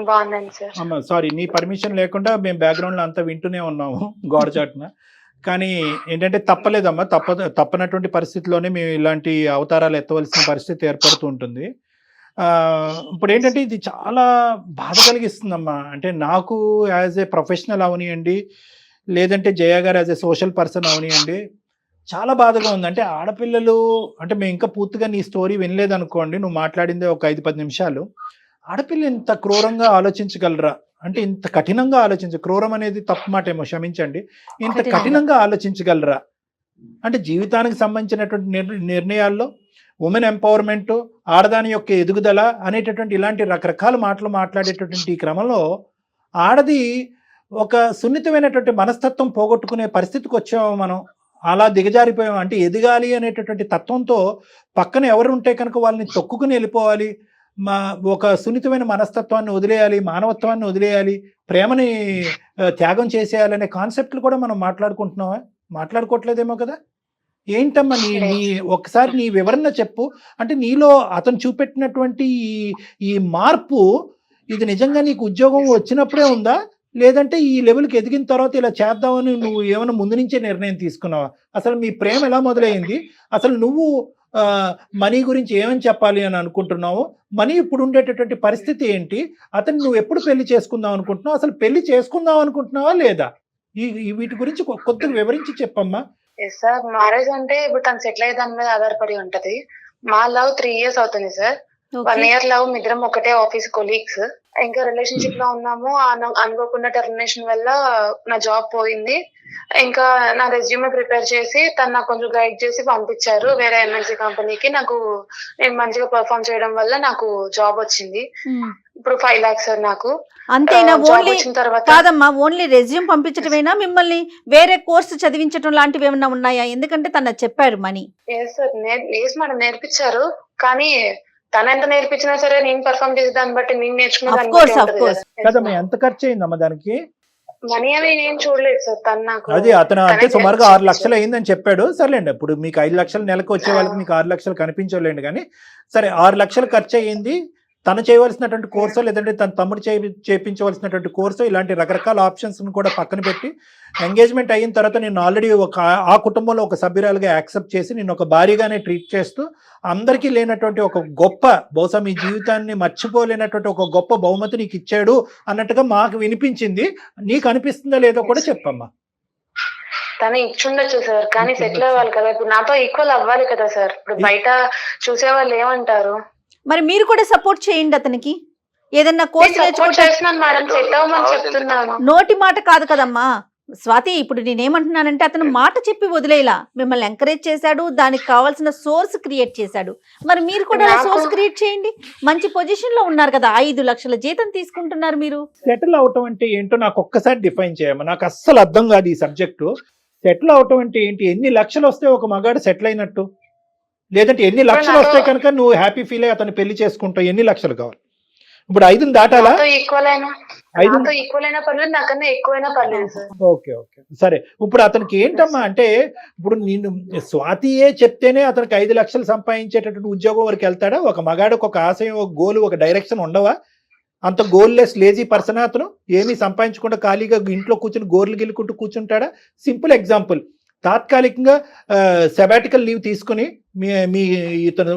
బాగుందండి సార్. అమ్మ సారీ, నీ పర్మిషన్ లేకుండా మేము బ్యాక్గ్రౌండ్ లో అంతా వింటూనే ఉన్నాము గోడచాటున. కానీ ఏంటంటే తప్పలేదమ్మా, తప్పనటువంటి పరిస్థితిలోనే మేము ఇలాంటి అవతారాలు ఎత్తవలసిన పరిస్థితి ఏర్పడుతూ ఉంటుంది. ఇప్పుడు ఏంటంటే ఇది చాలా బాధ కలిగిస్తుందమ్మా. అంటే నాకు యాజ్ ఏ ప్రొఫెషనల్ అవనియండి, లేదంటే జయ గారు యాజ్ ఏ సోషల్ పర్సన్ అవనియండి, చాలా బాధగా ఉంది. అంటే ఆడపిల్లలు అంటే మేము ఇంకా పూర్తిగా నీ స్టోరీ వినలేదనుకోండి, నువ్వు మాట్లాడిందే ఒక 5-10 నిమిషాలు. ఆడపిల్ల ఇంత క్రూరంగా ఆలోచించగలరా? అంటే ఇంత కఠినంగా క్రూరం అనేది తప్పు మాట ఏమో, క్షమించండి. ఇంత కఠినంగా ఆలోచించగలరా? అంటే జీవితానికి సంబంధించినటువంటి నిర్ణయాల్లో ఉమెన్ ఎంపవర్మెంట్, ఆడదాని యొక్క ఎదుగుదల అనేటటువంటి ఇలాంటి రకరకాల మాటలు మాట్లాడేటటువంటి ఈ క్రమంలో ఆడది ఒక సున్నితమైనటువంటి మనస్తత్వం పోగొట్టుకునే పరిస్థితికి వచ్చాము మనం. అలా దిగజారిపోయాం. అంటే ఎదగాలి అనేటటువంటి తత్వంతో పక్కన ఎవరు ఉంటే కనుక వాళ్ళని తొక్కుకుని వెళ్ళిపోవాలి, ఒక సున్నితమైన మనస్తత్వాన్ని వదిలేయాలి, మానవత్వాన్ని వదిలేయాలి, ప్రేమని త్యాగం చేసేయాలనే కాన్సెప్ట్లు కూడా మనం మాట్లాడుకుంటున్నావా? మాట్లాడుకోవట్లేదేమో కదా. ఏంటమ్మా నీ ఒకసారి నీ వివరణ చెప్పు. అంటే నీలో అతను చూపెట్టినటువంటి ఈ మార్పు ఇది నిజంగా నీకు ఉద్యోగం వచ్చినప్పుడే ఉందా, లేదంటే ఈ లెవెల్కి ఎదిగిన తర్వాత ఇలా చేద్దామని నువ్వు ఏమైనా ముందు నుంచే నిర్ణయం తీసుకున్నావా? అసలు మీ ప్రేమ ఎలా మొదలైంది? అసలు నువ్వు మనీ గురించి ఏమని చెప్పాలి అని అనుకుంటున్నావు? మనీ ఇప్పుడు ఉండేటటువంటి పరిస్థితి ఏంటి? అతను నువ్వు ఎప్పుడు పెళ్లి చేసుకుందాం అనుకుంటున్నావు? అసలు పెళ్లి చేసుకుందాం అనుకుంటున్నావా లేదా? వీటి గురించి కొద్దిగా వివరించి చెప్పమ్మా. సార్ మ్యారేజ్ అంటే ఇప్పుడు తను సెటిల్ అయ్యే దాని మీద ఆధారపడి ఉంటది. మా లవ్ 3 years అవుతుంది సార్. 1 year లవ్, ఇద్దరం ఒకటే ఆఫీస్ కొలీగ్స్. ఇంకా రిలేషన్షిప్ లో ఉన్నాము. అనుకోకుండా టెర్మినేషన్ వల్ల నా జాబ్ పోయింది. ఇంకా నా రెజ్యూమే ప్రిపేర్ చేసి తను నాకు కొంచెం గైడ్ చేసి పంపించారు వేరే ఎంఎన్సీ కంపెనీకి. నేను మంచిగా పర్ఫార్మ్ చేయడం వల్ల నాకు జాబ్ వచ్చింది. ఇప్పుడు 5 lakhs సార్ నాకు. అంతేనా? జాబ్ ఓన్లీ వచ్చిన తర్వాత కాదమ్మా, ఓన్లీ రెజ్యూమ్ పంపించడమేనా? మిమ్మల్ని వేరే కోర్సు చదివించడం లాంటివి ఏమన్నా ఉన్నాయా? ఎందుకంటే తను చెప్పారు మనీ. సార్ మేడం నేర్పించారు. కానీ తను ఎంత నేర్పించినా సరే నేను పర్ఫార్మ్ చేసే దాన్ని బట్టి నేను నేర్చుకున్న దాన్ని బట్టి ఉంటది కదా. కదమ్మా, ఎంత ఖర్చు అయిందమ్మా దానికి? మనీ అవి నేను చూడలేదు సార్. తను నాకు అది అతను అంటే సుమారుగా 6 లక్షలు అయిందని చెప్పాడు. సరేలేండి, ఇప్పుడు మీకు 5 లక్షలు నెలకు వచ్చే వాళ్ళకి మీకు 6 లక్షలు కనిపించలేండి. కానీ సరే, 6 లక్షలు ఖర్చు అయ్యింది. తను చేయవలసినటువంటి కోర్సో లేదంటే తన తమ్ముడు చేయించవలసినటువంటి కోర్సో, ఇలాంటి రకరకాల ఆప్షన్స్ కూడా పక్కన పెట్టి ఎంగేజ్మెంట్ అయిన తర్వాత నేను ఆల్రెడీ ఆ కుటుంబంలో ఒక సభ్యురాలుగా యాక్సెప్ట్ చేసి నేను ఒక భారీగానే ట్రీట్ చేస్తూ అందరికీ లేనటువంటి ఒక గొప్ప, బహుశా మీ జీవితాన్ని మర్చిపోలేనటువంటి ఒక గొప్ప బహుమతి నీకు ఇచ్చాడు అన్నట్టుగా మాకు వినిపించింది. నీకు అనిపిస్తుందా లేదో కూడా చెప్పమ్మా. తను ఇచ్చుండొచ్చు సార్, కానీ సెటిల్ అవ్వాలి కదా. ఇప్పుడు నాతో ఈక్వల్ అవ్వాలి కదా సార్. ఇప్పుడు బయట చూసే వాళ్ళు ఏమంటారు? మరి మీరు కూడా సపోర్ట్ చేయండి అతనికి. ఏదన్నా కోర్స్ చేస్తున్నాను మేడం, సెట్ అవ్వమని చెప్తున్నాను. నోటి మాట కాదు కదమ్మా స్వాతి. ఇప్పుడు నేనేమంటున్నానంటే అతను మాట చెప్పి వదిలేలా మిమ్మల్ని ఎంకరేజ్ చేశాడు, దానికి కావాల్సిన సోర్స్ క్రియేట్ చేశాడు. మరి మీరు కూడా సోర్స్ క్రియేట్ చేయండి. మంచి పొజిషన్ లో ఉన్నారు కదా, 5 లక్షల జీతం తీసుకుంటున్నారు మీరు. సెటిల్ అవటం అంటే ఏంటో నాకు ఒక్కసారి డిఫైన్ చేయమ్మా. నాకు అస్సలు అర్థం కాదు ఈ సబ్జెక్టు. సెటిల్ అవటం అంటే ఏంటి? ఎన్ని లక్షలు వస్తే ఒక మగాడు సెటిల్ అయినట్టు? లేదంటే ఎన్ని లక్షలు వస్తే కనుక నువ్వు హ్యాపీ ఫీల్ అయ్యి అతను పెళ్లి చేసుకుంటావు? ఎన్ని లక్షలు కావాలి? ఇప్పుడు 5 దాటాలా? ఈక్వల్ అయినా పర్లేదు, నాకన్నా ఎక్కువైనా పర్లేదు సార్. ఓకే సరే. ఇప్పుడు అతనికి ఏంటమ్మా అంటే, ఇప్పుడు నేను స్వాతియే చెప్తేనే అతనికి 5 లక్షలు సంపాదించేటటువంటి ఉద్యోగం వరకు వెళ్తాడా? ఒక మగాడికి ఒక ఆశయం, ఒక గోల్, ఒక డైరెక్షన్ ఉండవా? అంత గోల్లెస్ లేజీ పర్సన్ అతను? ఏమీ సంపాదించకుండా ఖాళీగా ఇంట్లో కూర్చుని గోర్లు గిల్లుకుంటూ కూర్చుంటాడా? సింపుల్ ఎగ్జాంపుల్, తాత్కాలికంగా సెబాటికల్ లీవ్ తీసుకుని మీ ఇతను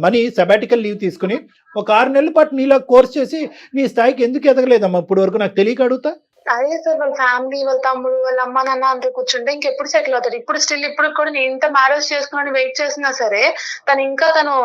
మనీ సెబాటికల్ లీవ్ తీసుకుని ఒక 6 నెలల పాటు నీలా కోర్స్ చేసి నీ స్థాయికి ఎందుకు ఎదగలేదమ్మా ఇప్పుడు వరకు? నాకు తెలియక అడుగుతా. అదే సార్, వాళ్ళ ఫ్యామిలీ, వాళ్ళ తమ్ముడు, వాళ్ళ అమ్మ నాన్న అందరూ కూర్చుంటే ఇంకెప్పుడు సెటిల్ అవుతాడు? ఇప్పుడు కూడా నేను ఇంత మ్యారేజ్ చేసుకుని వెయిట్ చేసినా సరే తను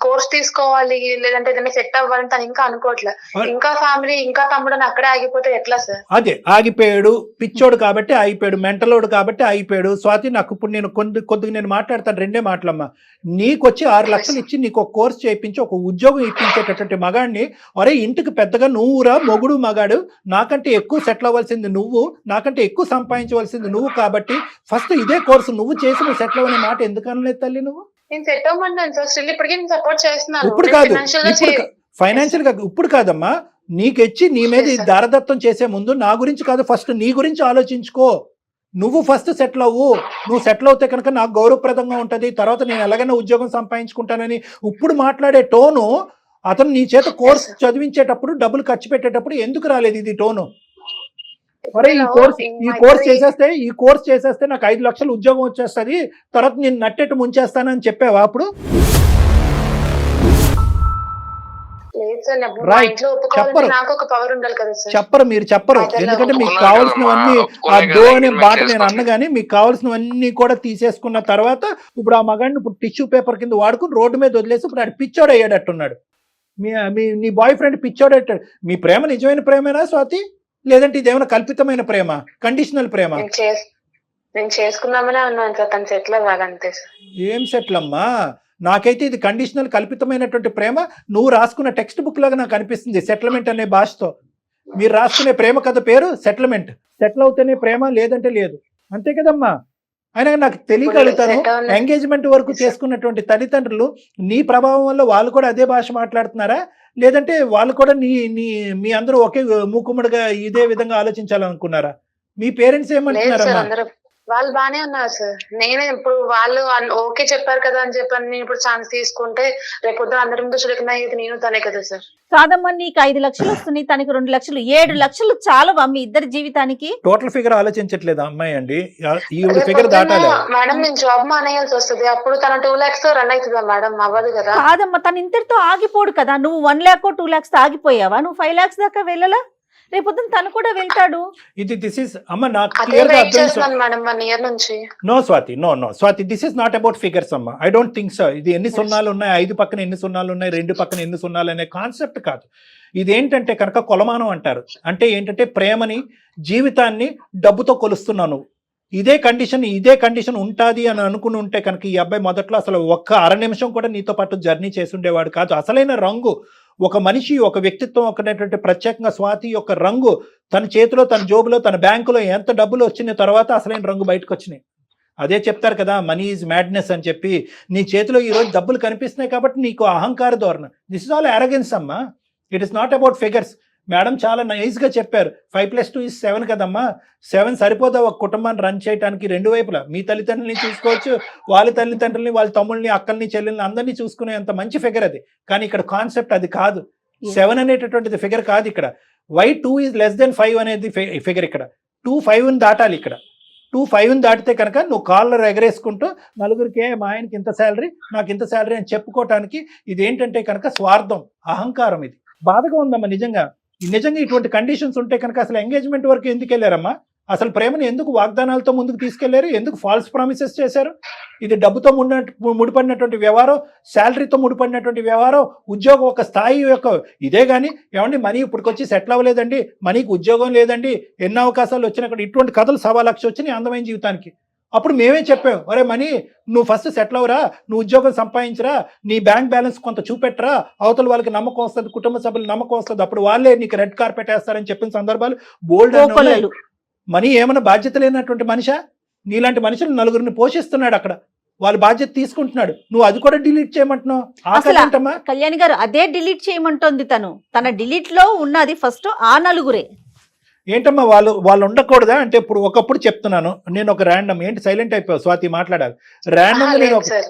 కోర్స్ తీసుకోవాలి లేదంటే ఏదైనా సెట్ అవ్వాలని తను ఇంకా అనుకోవట్లే. ఇంకా ఫ్యామిలీ, ఇంకా తమ్ముడు అని అక్కడే ఆగిపోతే ఎట్లా సార్? అదే ఆగిపోయాడు. పిచ్చోడు కాబట్టి ఆగిపోయాడు, మెంటలోడు కాబట్టి ఆగిపోయాడు. స్వాతి, నాకు ఇప్పుడు నేను కొద్దిగా నేను మాట్లాడతాను. 2 మాటలమ్మా. నీకు వచ్చి 6 లక్షలు ఇచ్చి నీకు ఒక కోర్స్ చేయించి ఒక ఉద్యోగం ఇప్పించేటటువంటి మగాడిని, ఒరే ఇంటికి పెద్దగా నువ్వురా మొగుడు మగాడు, నాకంటే ఎక్కువ సెటిల్ అవ్వాల్సింది నువ్వు, నాకంటే ఎక్కువ సంపాదించవలసింది నువ్వు, కాబట్టి ఫస్ట్ ఇదే కోర్సు నువ్వు చేసి నువ్వు సెటిల్ అవ్వనే మాట ఎందుకు అనలేదు తల్లి నువ్వు? నేను సెట్ అవ్వమన్నాను సార్, స్టిల్ ఇప్పటికీ నేను సపోర్ట్ చేస్తున్నాను. ఇప్పుడు కాదు, ఫైనాన్షియల్ గా ఇప్పుడు కాదమ్మా. నీకెచ్చి నీ మీద దారదత్తం చేసే ముందు నా గురించి కాదు, ఫస్ట్ నీ గురించి ఆలోచించుకో. నువ్వు ఫస్ట్ సెటిల్ అవ్వు. నువ్వు సెటిల్ అవుతే కనుక నాకు గౌరవప్రదంగా ఉంటుంది, తర్వాత నేను ఎలాగైనా ఉద్యోగం సంపాదించుకుంటానని ఇప్పుడు మాట్లాడే టోను అతను నీ చేత కోర్స్ చదివించేటప్పుడు, డబ్బులు ఖర్చు పెట్టేటప్పుడు ఎందుకు రాలేదు ఇది టోను? అరే ఈ కోర్స్ చేసేస్తే నాకు 5 లక్షలు ఉద్యోగం వచ్చేస్తుంది, తర్వాత నేను నట్టెట్టు ముంచేస్తానని చెప్పావా అప్పుడు? చెప్పరు, మీరు చెప్పరు. ఎందుకంటే మీకు కావాల్సినవన్నీ ఆ దో అనే బాట నేను అన్నగాని మీకు కావాల్సినవన్నీ కూడా తీసేసుకున్న తర్వాత ఇప్పుడు ఆ మగాడిని ఇప్పుడు టిష్యూ పేపర్ కింద వాడుకుని రోడ్డు మీద వదిలేసి ఇప్పుడు ఆడు పిచ్చోడు అయ్యాడట్టున్నాడు. నీ బాయ్ ఫ్రెండ్ పిచ్చోడు అయ్యాడు. మీ ప్రేమ నిజమైన ప్రేమేనా స్వాతి, లేదంటే ఇదేమైనా కల్పితమైన ప్రేమ, కండిషనల్ ప్రేమ? నేను చేసుకున్నామనే అన్నాను సార్, తను సెటిల్ అవ్వాలంతే. ఏం సెటిల్ అమ్మా? నాకైతే ఇది కండిషనల్ కల్పితమైనటువంటి ప్రేమ. నువ్వు రాసుకున్న టెక్స్ట్ బుక్ లాగా నాకు అనిపిస్తుంది. సెటిల్మెంట్ అనే భాషతో మీరు రాసుకునే ప్రేమ కథ పేరు సెటిల్మెంట్. సెటిల్ అవుతేనే ప్రేమ, లేదంటే లేదు. అంతే కదమ్మా. అయినా నాకు తెలియగలుగుతాను, ఎంగేజ్మెంట్ వరకు చేసుకున్నటువంటి తల్లిదండ్రులు నీ ప్రభావం వల్ల వాళ్ళు కూడా అదే భాష మాట్లాడుతున్నారా, లేదంటే వాళ్ళు కూడా మీ అందరూ ఒకే మూకుమ్మడిగా ఇదే విధంగా ఆలోచించాలనుకున్నారా? మీ పేరెంట్స్ ఏమంటున్నారమ్మా? వాళ్ళు బానే ఉన్నారు సార్. నేనే ఇప్పుడు వాళ్ళు ఓకే చెప్పారు కదా అని చెప్పని నేను ఇప్పుడు ఛాన్స్ తీసుకుంటే రేపు అందరి ముందు చులకన అయ్యేది నేను తనే కదా సార్. కాదమ్మా, నీకు 5 లక్షలు వస్తున్నాయి, తనకి 2 లక్షలు, 7 లక్షలు చాలవా మీ ఇద్దరి జీవితానికి? టోటల్ ఫిగర్ ఆలోచించట్లేదు అమ్మాయి అండి, ఈ ఫిగర్ దాటాలి మేడం. నేను జాబ్ మానేయాల్సి వస్తుంది, అప్పుడు తన 2 lakhs తో రన్ అవుతుందా మేడం? అవ్వదు కదా. కాదమ్మా, తను ఇంతటితో ఆగిపోడు కదా. నువ్వు 1 lakh 2 lakhs ఆగిపోయావా? నువ్వు 5 lakhs దాకా వెళ్ళలా? రేపొద్దున తను కూడా వెళ్తాడు. దిస్ ఇస్ అమ్మ నాకు అదే క్లియర్ గా వెయిట్ అర్థం చేస్తున్నాను మేడం 1 year నుంచి. No Swathi, no Swathi, this is not about figures అమ్మ. I don't think so. ఇది ఎన్ని సున్నాలు ఉన్నాయి, 5 పక్కన ఎన్ని సున్నాలు ఉన్నాయి, 2 పక్కన ఎన్ని సున్నాలు అనే కాన్సెప్ట్ కాదు. ఇదేంటంటే కనుక కొలమానం అంటారు. అంటే ఏంటంటే ప్రేమని, జీవితాన్ని డబ్బుతో కొలుస్తున్నాను. ఇదే కండిషన్ ఉంటుంది అని అనుకుని ఉంటే కనుక ఈ అబ్బాయి మొదట్లో అసలు ఒక్క 1/2 నిమిషం కూడా నీతో పాటు జర్నీ చేసి ఉండేవాడు కాదు. అసలైన రంగు ఒక మనిషి, ఒక వ్యక్తిత్వం, ఒకనేటువంటి ప్రత్యేకంగా స్వాతి యొక్క రంగు తన చేతిలో, తన జోబులో, తన బ్యాంకులో ఎంత డబ్బులు వచ్చిన తర్వాత అసలైన రంగు బయటకు వచ్చినాయి. అదే చెప్తారు కదా, మనీ ఈజ్ మ్యాడ్నెస్ అని చెప్పి. నీ చేతిలో ఈరోజు డబ్బులు కనిపిస్తున్నాయి కాబట్టి నీకు అహంకార ధోరణ. దిస్ ఇస్ ఆల్ అరగెన్స్ అమ్మా. It is not about figures. Madam చాలా నైస్గా చెప్పారు, 5+2 is 7 కదమ్మా. 7 సరిపోదా ఒక కుటుంబాన్ని రన్ చేయడానికి? 2 వైపులా మీ తల్లిదండ్రులని చూసుకోవచ్చు, వాళ్ళ తల్లిదండ్రులని, వాళ్ళ తమ్ముళ్ళని, అక్కల్ని, చెల్లెల్ని అందరినీ చూసుకునే అంత మంచి ఫిగర్ అది. కానీ ఇక్కడ కాన్సెప్ట్ అది కాదు. 7 అనేటటువంటిది ఫిగర్ కాదు ఇక్కడ. వై 2 is less than 5 అనేది ఫిగర్ ఇక్కడ. 2 5ని దాటాలి ఇక్కడ. 2 5ని దాటితే కనుక నువ్వు కాలర్ ఎగరేసుకుంటూ నలుగురికి మా ఆయనకి ఇంత శాలరీ, నాకు ఇంత శాలరీ అని చెప్పుకోవటానికి ఇదేంటంటే కనుక స్వార్థం, అహంకారం. ఇది బాధగా ఉందమ్మా నిజంగా. ఇటువంటి కండిషన్స్ ఉంటే కనుక అసలు ఎంగేజ్మెంట్ వరకు ఎందుకు వెళ్ళారమ్మా? అసలు ప్రేమను ఎందుకు వాగ్దానాలతో ముందుకు తీసుకెళ్లారు? ఎందుకు ఫాల్స్ ప్రామిసెస్ చేశారు? ఇది డబ్బుతో ముడిపడినటువంటి వ్యవహారం, శాలరీతో ముడిపడినటువంటి వ్యవహారం, ఉద్యోగం ఒక స్థాయి యొక్క ఇదే. కానీ ఏమండి మనీ ఇప్పటికొచ్చి సెటిల్ అవ్వలేదండి, మనీకి ఉద్యోగం లేదండి, ఎన్నో అవకాశాలు వచ్చినా ఇటువంటి కథలు 1,00,000 వచ్చినాయి అందమైన జీవితానికి. అప్పుడు మేమే చెప్పాం, ఒరే మనీ నువ్వు ఫస్ట్ సెటిల్ అవరా, నువ్వు ఉద్యోగం సంపాదించరా, నీ బ్యాంక్ బ్యాలెన్స్ కొంత చూపెట్టరా, అవతల వాళ్ళకి నమ్మకం వస్తుంది, కుటుంబ సభ్యులు నమ్మకం వస్తుంది, అప్పుడు వాళ్ళే నీకు రెడ్ కార్పెట్ వేస్తారని చెప్పిన సందర్భాలు బోల్డ్. మనీ ఏమైనా బాధ్యత లేనటువంటి మనిషా? నీలాంటి మనుషులు 9గురిని పోషిస్తున్నాడు అక్కడ, వాళ్ళ బాధ్యత తీసుకుంటున్నాడు. నువ్వు అది కూడా డిలీట్ చేయమంటున్నావు. అసలు కళ్యాణి గారు అదే డిలీట్ చేయమంటోంది. తన డిలీట్ లో ఉన్నది ఫస్ట్ ఆ 9గురే. ఏంటమ్మా వాళ్ళు ఉండకూడదా అంటే? ఇప్పుడు ఒకప్పుడు చెప్తున్నాను నేను, ఒక ర్యాండమ్ ఏంటి సైలెంట్ అయిపోయావు స్వాతి, మాట్లాడాలి. ర్యాండమ్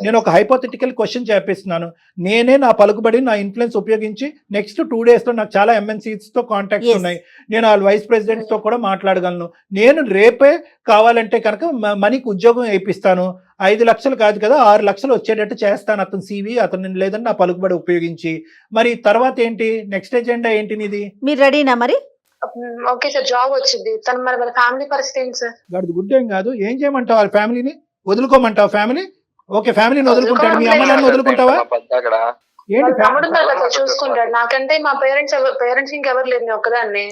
నేను ఒక హైపోథెటికల్ క్వశ్చన్ చేపిస్తున్నాను. నేనే నా పలుకుబడి, నా ఇన్ఫ్లుయెన్స్ ఉపయోగించి నెక్స్ట్ 2 days లో నాకు చాలా MNCs తో కాంటాక్ట్స్ ఉన్నాయి, నేను వాళ్ళ వైస్ ప్రెసిడెంట్స్ తో కూడా మాట్లాడగలను. నేను రేపే కావాలంటే కనుక మనీకి ఉద్యోగం వేయిస్తాను. 5 లక్షలు కాదు కదా, 6 లక్షలు వచ్చేటట్టు చేస్తాను అతను CV, అతను లేదంటే నా పలుకుబడి ఉపయోగించి. మరి తర్వాత ఏంటి నెక్స్ట్ ఎజెండా ఏంటి నీది? మీరు రెడీనా మరి? ఓకే సార్, జాబ్ వచ్చింది. తను మరి వాళ్ళ ఫ్యామిలీ పరిస్థితి ఏంటి సార్? గాడిది గుడ్ ఏం కాదు. ఏం చేయమంటావు? వాళ్ళ ఫ్యామిలీని వదులుకోమంటావు? ఫ్యామిలీ ఓకే, ఫ్యామిలీని వదులుకుంటాడు. మీ అమ్మ నాన్న వదులుకుంటావా? తమ్ముడు చూసుకుంటాడు. నాకంటే మా పేరెంట్స్ ఇంకెవరు లేదు, నేను ఒక్కదాన్ని.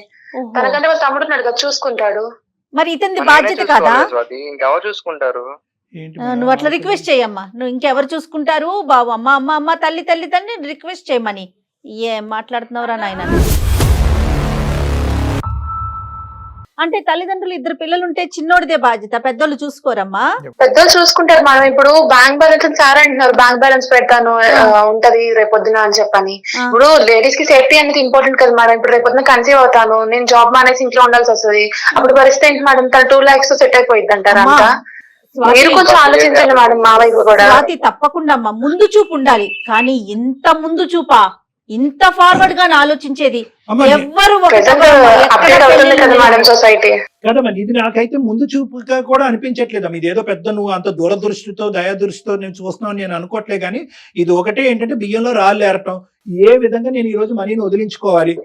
తనకంటే వాళ్ళ తమ్ముడు ఉన్నాడు కదా, చూసుకుంటాడు. మరి ఇతని బాధ్యత కాదా? ఇంకెవరు చూసుకుంటారు? నువ్వు అట్లా రిక్వెస్ట్ చేయమ్మా. నువ్వు ఇంకెవరు చూసుకుంటారు బాబు? అమ్మ తల్లి రిక్వెస్ట్ చేయమని. ఏం మాట్లాడుతున్నావురా నాయన? అంటే తల్లిదండ్రులు 2 పిల్లలుంటే చిన్నోడిదే బాధ్యత, పెద్దోళ్ళు చూసుకోరమ్మా? పెద్దోళ్ళు చూసుకుంటారు. మనం ఇప్పుడు బ్యాంక్ బ్యాలెన్స్ సార్ అంటున్నారు, బ్యాంక్ బ్యాలెన్స్ పెడతాను ఉంటది రేపొద్దున అని చెప్పని. ఇప్పుడు లేడీస్ కి సేఫ్టీ అనేది ఇంపార్టెంట్ కదా మేడం. ఇప్పుడు రేపొద్దున కన్సీవ్ అవుతాను, నేను జాబ్ మానేసి ఇంట్లో ఉండాల్సి వస్తుంది, అప్పుడు పరిస్థితి ఏంటి మేడం? తన 2 lakhs సెట్ అయిపోయింది అంటారా? అంతా మీరు కొంచెం ఆలోచించండి మేడం, మా వైపు కూడా. తప్పకుండా అమ్మా, ముందు చూపు ఉండాలి. కానీ ఇంత ముందు చూపా, ఇంత ఫార్వర్డ్ గా ఆలోచించేది ఎవ్వరు కదమ్మా. ఇది నాకైతే ముందు చూపుగా కూడా అనిపించట్లేదు. ఇది ఏదో పెద్ద నువ్వు అంత దూరదృష్టితో దయాదృష్టితో నేను చూస్తున్నావు నేను అనుకోవట్లే. కానీ ఇది ఒకటే ఏంటంటే బియ్యంలో రాళ్ళు ఏరటం. ఏ విధంగా నేను ఈ రోజు మనీని వదిలించుకోవాలి?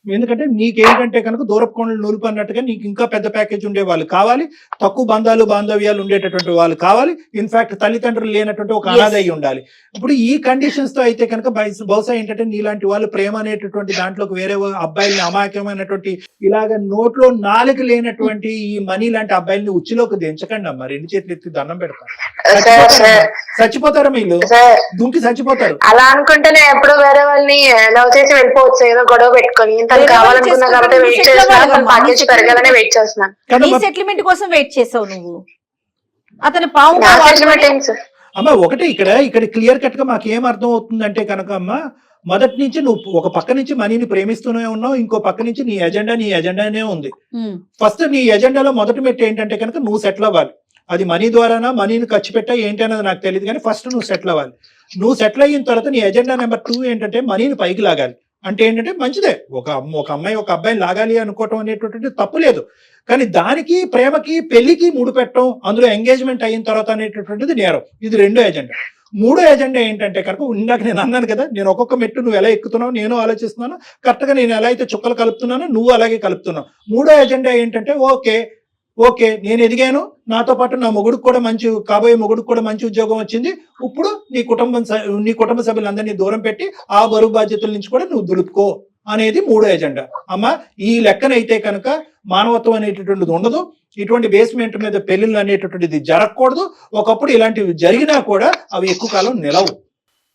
ఎందుకంటే నీకేంటంటే కనుక దూరపు కొండలు నూలుపు అన్నట్టుగా నీకు ఇంకా పెద్ద ప్యాకేజ్ ఉండే వాళ్ళు కావాలి, తక్కువ బాంధవ్యాలు ఉండేటటువంటి వాళ్ళు కావాలి, ఇన్ఫాక్ట్ తల్లిదండ్రులు లేనటువంటి ఒక అనాథ అయి ఉండాలి. ఇప్పుడు ఈ కండిషన్స్ తో అయితే కనుక బహుశా ఏంటంటే నీలాంటి వాళ్ళు ప్రేమ అనేటటువంటి దాంట్లోకి వేరే అబ్బాయిల్ని, అమాయకమైనటువంటి ఇలాగ నోట్లో నాలుగు లేనటువంటి ఈ మనీ లాంటి అబ్బాయిల్ని ఉచ్చిలోకి దించకండి అమ్మా. 2 చేతులు ఎత్తి దండం పెడతారు. చచ్చిపోతారు వీళ్ళు, దుంకి చచ్చిపోతారు. అలా అనుకుంటే నేను ఎప్పుడు వేరే వాళ్ళని లవ్ చేసి వెళ్ళిపోవచ్చు, ఏదో గొడవ పెట్టుకొని. కావాలనుకున్నా కాబట్టి వెయిట్ చేస్తున్నాను, ప్యాకేజ్ పెరగాలనే వెయిట్ చేస్తున్నాను. సెటిల్మెంట్ కోసం వెయిట్ చేసావు నువ్వు. అతను పావు అమ్మ ఒకటే ఇక్కడ క్లియర్ కట్ గా మాకు ఏం అర్థం అవుతుందంటే కనుక అమ్మ, మొదటి నుంచి నువ్వు ఒక పక్క నుంచి మనీని ప్రేమిస్తూనే ఉన్నావు, ఇంకో పక్క నుంచి నీ ఎజెండానే ఉంది. ఫస్ట్ నీ ఎజెండాలో మొదటి మెట్టు ఏంటంటే కనుక నువ్వు సెటిల్ అవ్వాలి. అది మనీ ద్వారానా, మనీని ఖర్చు పెట్టా ఏంటి అన్నది నాకు తెలియదు, కానీ ఫస్ట్ నువ్వు సెటిల్ అవ్వాలి. నువ్వు సెటిల్ అయిన తర్వాత నీ ఎజెండా నెంబర్ 2 ఏంటంటే మనీని పైకి లాగాలి. అంటే ఏంటంటే మంచిదే, ఒక అమ్మాయి ఒక అబ్బాయిని లాగాలి అనుకోవటం అనేటువంటిది తప్పు లేదు, కానీ దానికి ప్రేమకి పెళ్లికి ముడిపెట్టడం, అందులో ఎంగేజ్మెంట్ అయిన తర్వాత అనేటటువంటిది నేరం. ఇది రెండో ఎజెండా. మూడో ఎజెండా ఏంటంటే కనుక ఇందాక నేను అన్నాను కదా, నేను ఒక్కొక్క మెట్టు నువ్వు ఎలా ఎక్కుతున్నావు నేను ఆలోచిస్తున్నాను, కరెక్ట్గా నేను ఎలా అయితే చుక్కలు కలుపుతున్నానో నువ్వు అలాగే కలుపుతున్నావు. మూడో ఎజెండా ఏంటంటే ఓకే నేను ఎదిగాను, నాతో పాటు నా మొగుడికి కూడా కాబోయే మొగుడికి కూడా మంచి ఉద్యోగం వచ్చింది, ఇప్పుడు నీ కుటుంబ సభ్యులందరినీ దూరం పెట్టి ఆ బరువు బాధ్యతల నుంచి కూడా నువ్వు దులుపుకో అనేది మూడో ఎజెండా. అమ్మ ఈ లెక్కనైతే కనుక మానవత్వం అనేటటువంటిది ఉండదు, ఇటువంటి బేస్మెంట్ మీద పెళ్లిళ్ళు అనేటటువంటిది జరగకూడదు. ఒకప్పుడు ఇలాంటివి జరిగినా కూడా అవి ఎక్కువ కాలం నిలవు,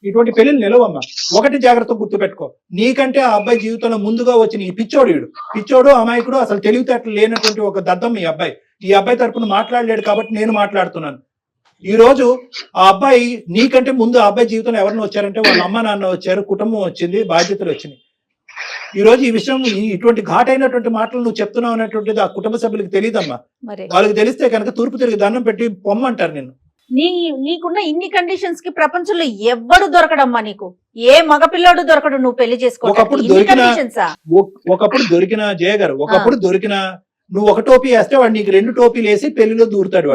ఇటువంటి పెళ్లిళ్ళు నిలవమ్మా. ఒకటి జాగ్రత్త గుర్తుపెట్టుకో, నీకంటే ఆ అబ్బాయి జీవితంలో ముందుగా వచ్చిన ఈ పిచ్చోడు అమాయకుడు, అసలు తెలివితేటలు లేనటువంటి ఒక దద్దం ఈ అబ్బాయి తరపున మాట్లాడలేడు కాబట్టి నేను మాట్లాడుతున్నాను. ఈ రోజు ఆ అబ్బాయి నీకంటే ముందు ఆ అబ్బాయి జీవితంలో ఎవరిని వచ్చారంటే వాళ్ళ అమ్మ నాన్న వచ్చారు, కుటుంబం వచ్చింది, బాధ్యతలు వచ్చినాయి. ఈ రోజు ఈ విషయం ఇటువంటి ఘాటైనటువంటి మాటలు నువ్వు చెప్తున్నావు అనేటువంటిది ఆ కుటుంబ సభ్యులకు తెలియదమ్మా. వాళ్ళకి తెలిస్తే కనుక తూర్పు తిరిగి దండం పెట్టి పొమ్మంటారు నిన్ను. నీకున్న ఇన్ని కండిషన్స్ కి ప్రపంచంలో ఎవ్వడు దొరకడమ్మా, నీకు ఏ మగపిల్లాడు దొరకడు నువ్వు పెళ్లి చేసుకోవడానికి. ఒకప్పుడు దొరికిన జయ గారు, ఒకప్పుడు దొరికిన నువ్వు ఒక టోపీ వేస్తే వాడు నీకు 2 టోపీలు వేసి పెళ్లిలో దూరుతాడు.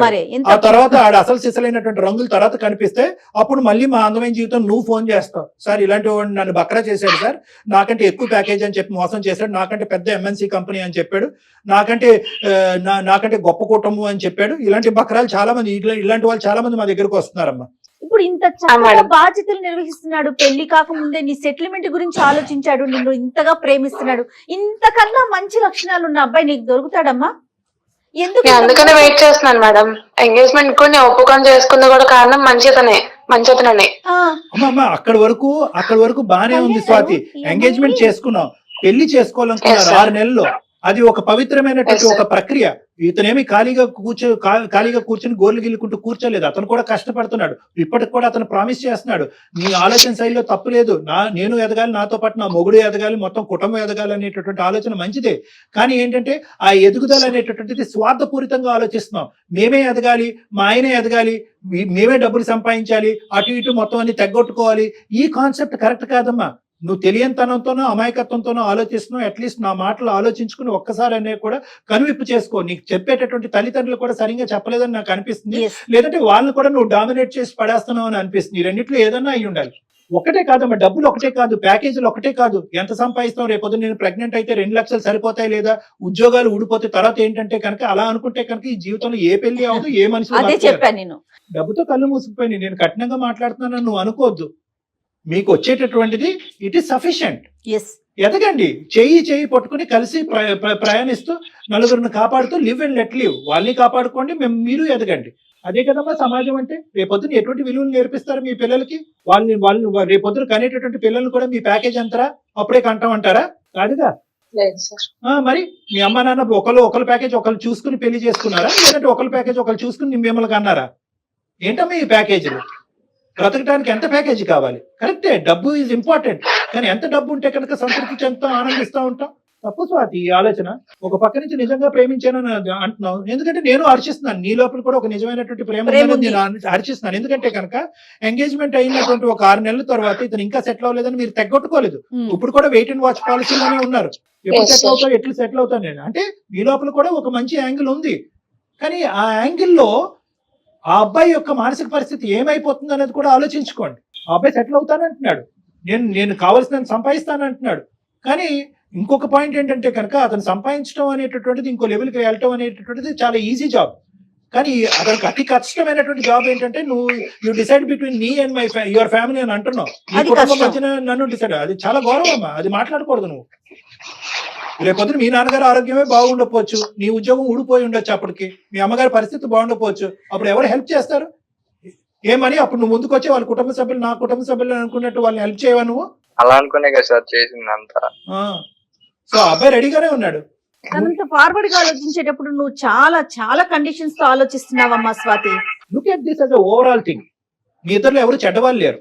ఆ తర్వాత ఆడ అసలు సిసలైనటువంటి రంగుల తర్వాత కనిపిస్తే అప్పుడు మళ్ళీ మా అందమైన జీవితం నువ్వు ఫోన్ చేస్తావు, సార్ ఇలాంటి వాడు నన్ను బక్రా చేశాడు సార్, నాకంటే ఎక్కువ ప్యాకేజ్ అని చెప్పి మోసం చేశాడు, నాకంటే పెద్ద ఎంఎన్సీ కంపెనీ అని చెప్పాడు, నాకంటే గొప్ప కుటుంబం అని చెప్పాడు. ఇలాంటి బక్రాలు చాలా మంది, ఇలాంటి వాళ్ళు చాలా మంది మా దగ్గరకు వస్తున్నారమ్మా. ఇప్పుడు ఇంత చాలా బాధ్యతలు నిర్వహిస్తున్నాడు, పెళ్లి కాకముందే నీ సెటిల్మెంట్ గురించి ఆలోచించాడు, నిన్ను ఇంతగా ప్రేమిస్తున్నాడు, ఇంతకన్నా మంచి లక్షణాలు ఉన్న అబ్బాయి నీకు దొరుకుతాడమ్మా? అందుకనే వెయిట్ చేస్తున్నాను మేడం. ఎంగేజ్మెంట్ కూడా నేను ఒప్పుకొని చేసుకుంది కూడా కారణం మంచితననే. అమ్మా అక్కడి వరకు బానే ఉంది స్వాతి, ఎంగేజ్మెంట్ చేసుకున్నావు, పెళ్లి చేసుకోవాలనుకున్నారు 6 నెలల్లో, అది ఒక పవిత్రమైనటువంటి ఒక ప్రక్రియ. ఇతనేమి ఖాళీగా కూర్చొని గోర్లు గిల్లుకుంటూ కూర్చోలేదు, అతను కూడా కష్టపడుతున్నాడు. ఇప్పటికి కూడా అతను ప్రామిస్ చేస్తున్నాడు, నీ ఆలోచన శైలిలో తప్పు లేదు, నేను ఎదగాలి, నాతో పాటు నా మొగుడు ఎదగాలి, మొత్తం కుటుంబం ఎదగాలి అనేటటువంటి ఆలోచన మంచిదే. కానీ ఏంటంటే ఆ ఎదుగుదల అనేటటువంటిది స్వార్థపూరితంగా ఆలోచిస్తున్నాం. మేమే ఎదగాలి, మా ఆయనే ఎదగాలి, మేమే డబ్బులు సంపాదించాలి, అటు ఇటు మొత్తం అన్ని తెగొట్టుకోవాలి. ఈ కాన్సెప్ట్ కరెక్ట్ కాదమ్మా. నువ్వు తెలియనితనంతోనో అమాయకత్వంతోనో ఆలోచిస్తున్నావు. అట్లీస్ట్ నా మాటలు ఆలోచించుకుని ఒక్కసారి అనేది కూడా కనువిప్పు చేసుకో. నీకు చెప్పేటటువంటి తల్లిదండ్రులు కూడా సరిగ్గా చెప్పలేదని నాకు అనిపిస్తుంది, లేదంటే వాళ్ళని కూడా నువ్వు డామినేట్ చేసి పడేస్తున్నావు అని అనిపిస్తుంది. ఈ రెండిట్లో ఏదన్నా అయి ఉండాలి. ఒకటే కాదమ్మా, డబ్బులు ఒకటే కాదు, ప్యాకేజీలు ఒకటే కాదు, ఎంత సంపాదిస్తావు, రేపొద్దు నేను ప్రెగ్నెంట్ అయితే 2 లక్షలు సరిపోతాయి, లేదా ఉద్యోగాలు ఊడిపోతే తర్వాత ఏంటంటే కనుక అలా అనుకుంటే కనుక ఈ జీవితంలో ఏ పెళ్లి అవదు, ఏ మనిషి. డబ్బుతో కళ్ళు మూసుకుపోయి నేను కఠినంగా మాట్లాడుతున్నానని నువ్వు అనుకోవద్దు. మీకు వచ్చేటటువంటిది ఇట్ ఈస్ సఫిషియంట్. ఎదగండి, చెయ్యి పట్టుకుని కలిసి ప్రయాణిస్తూ నలుగురిని కాపాడుతూ లివ్ అండ్ లెట్ లివ్. వాళ్ళని కాపాడుకోండి, మీరు ఎదగండి. అదే కదమ్మా సమాజం అంటే. రేపొద్దున ఎటువంటి విలువలు నేర్పిస్తారు మీ పిల్లలకి? వాళ్ళు రేపొద్దున కనేటటువంటి పిల్లల్ని కూడా మీ ప్యాకేజ్ అంటారా, అప్పుడే కంటామంటారా? కాదుగా. మరి మీ అమ్మ నాన్న ఒకళ్ళ ప్యాకేజ్ ఒకళ్ళు చూసుకుని పెళ్లి చేసుకున్నారా, లేదంటే ఒకళ్ళ ప్యాకేజ్ ఒకళ్ళు చూసుకుని మిమ్మల్ని కన్నారా? ఏంటమ్మా ఈ ప్యాకేజీలు? బ్రతకడానికి ఎంత ప్యాకేజీ కావాలి? కరెక్టే, డబ్బు ఈజ్ ఇంపార్టెంట్, కానీ ఎంత డబ్బు ఉంటే కనుక సంతృప్తి చెందుతాం, ఆనందిస్తూ ఉంటాం. తప్పు స్వాతి ఈ ఆలోచన. ఒక పక్క నుంచి నిజంగా ప్రేమించానని అంటున్నావు, ఎందుకంటే నేను హర్షిస్తున్నాను, నీ లోపల కూడా ఒక నిజమైనటువంటి ప్రేమ నేను హర్షిస్తున్నాను. ఎందుకంటే కనుక ఎంగేజ్మెంట్ అయినటువంటి ఒక 6 నెలల తర్వాత ఇతను ఇంకా సెటిల్ అవ్వలేదని మీరు తెగొట్టుకోలేదు. ఇప్పుడు కూడా వెయిట్ అండ్ వాచ్ పాలసీలోనే ఉన్నారు. ఎప్పుడు సెటిల్ అవుతావు, ఎట్లు సెటిల్ అవుతాను నేను అంటే మీ లోపల కూడా ఒక మంచి యాంగిల్ ఉంది. కానీ ఆ యాంగిల్లో ఆ అబ్బాయి యొక్క మానసిక పరిస్థితి ఏమైపోతుంది అనేది కూడా ఆలోచించుకోండి. ఆ అబ్బాయి సెటిల్ అవుతానంటున్నాడు, నేను కావాల్సినంత సంపాదిస్తానంటున్నాడు. కానీ ఇంకొక పాయింట్ ఏంటంటే కనుక అతను సంపాదించడం అనేటటువంటిది, ఇంకో లెవెల్కి వెళ్ళటం అనేటటువంటిది చాలా ఈజీ జాబ్. కానీ అతనికి అతి కష్టమైనటువంటి జాబ్ ఏంటంటే you decide between me and your family అని అంటున్నావు. నన్ను డిసైడ్, అది చాలా గౌరవం అమ్మా, అది మాట్లాడకూడదు నువ్వు. రేపొద్దున మీ నాన్నగారు ఆరోగ్యమే బాగుండకపోవచ్చు, నీ ఉద్యోగం ఊడిపోయి ఉండొచ్చు, అప్పటికి మీ అమ్మగారి పరిస్థితి బాగుండకపోవచ్చు. అప్పుడు ఎవరు హెల్ప్ చేస్తారు? ఏమని అప్పుడు నువ్వు ముందుకు వచ్చి వాళ్ళ కుటుంబ సభ్యులు నా కుటుంబ సభ్యులు అనుకున్నట్టు వాళ్ళని హెల్ప్ చేయవా నువ్వు? అలా అనుకునే కదా సార్ చేసిందంతా. సో అబ్బాయి రెడీగానే ఉన్నాడు. అంత ఫార్వర్డ్ గా ఆలోచించేటప్పుడు నువ్వు చాలా చాలా కండిషన్స్ తో ఆలోచిస్తున్నావమ్మా Swathi. Look at this as a overall thing. మీ ఇద్దరులో ఎవరు చెడ్డవాళ్ళు లేరు.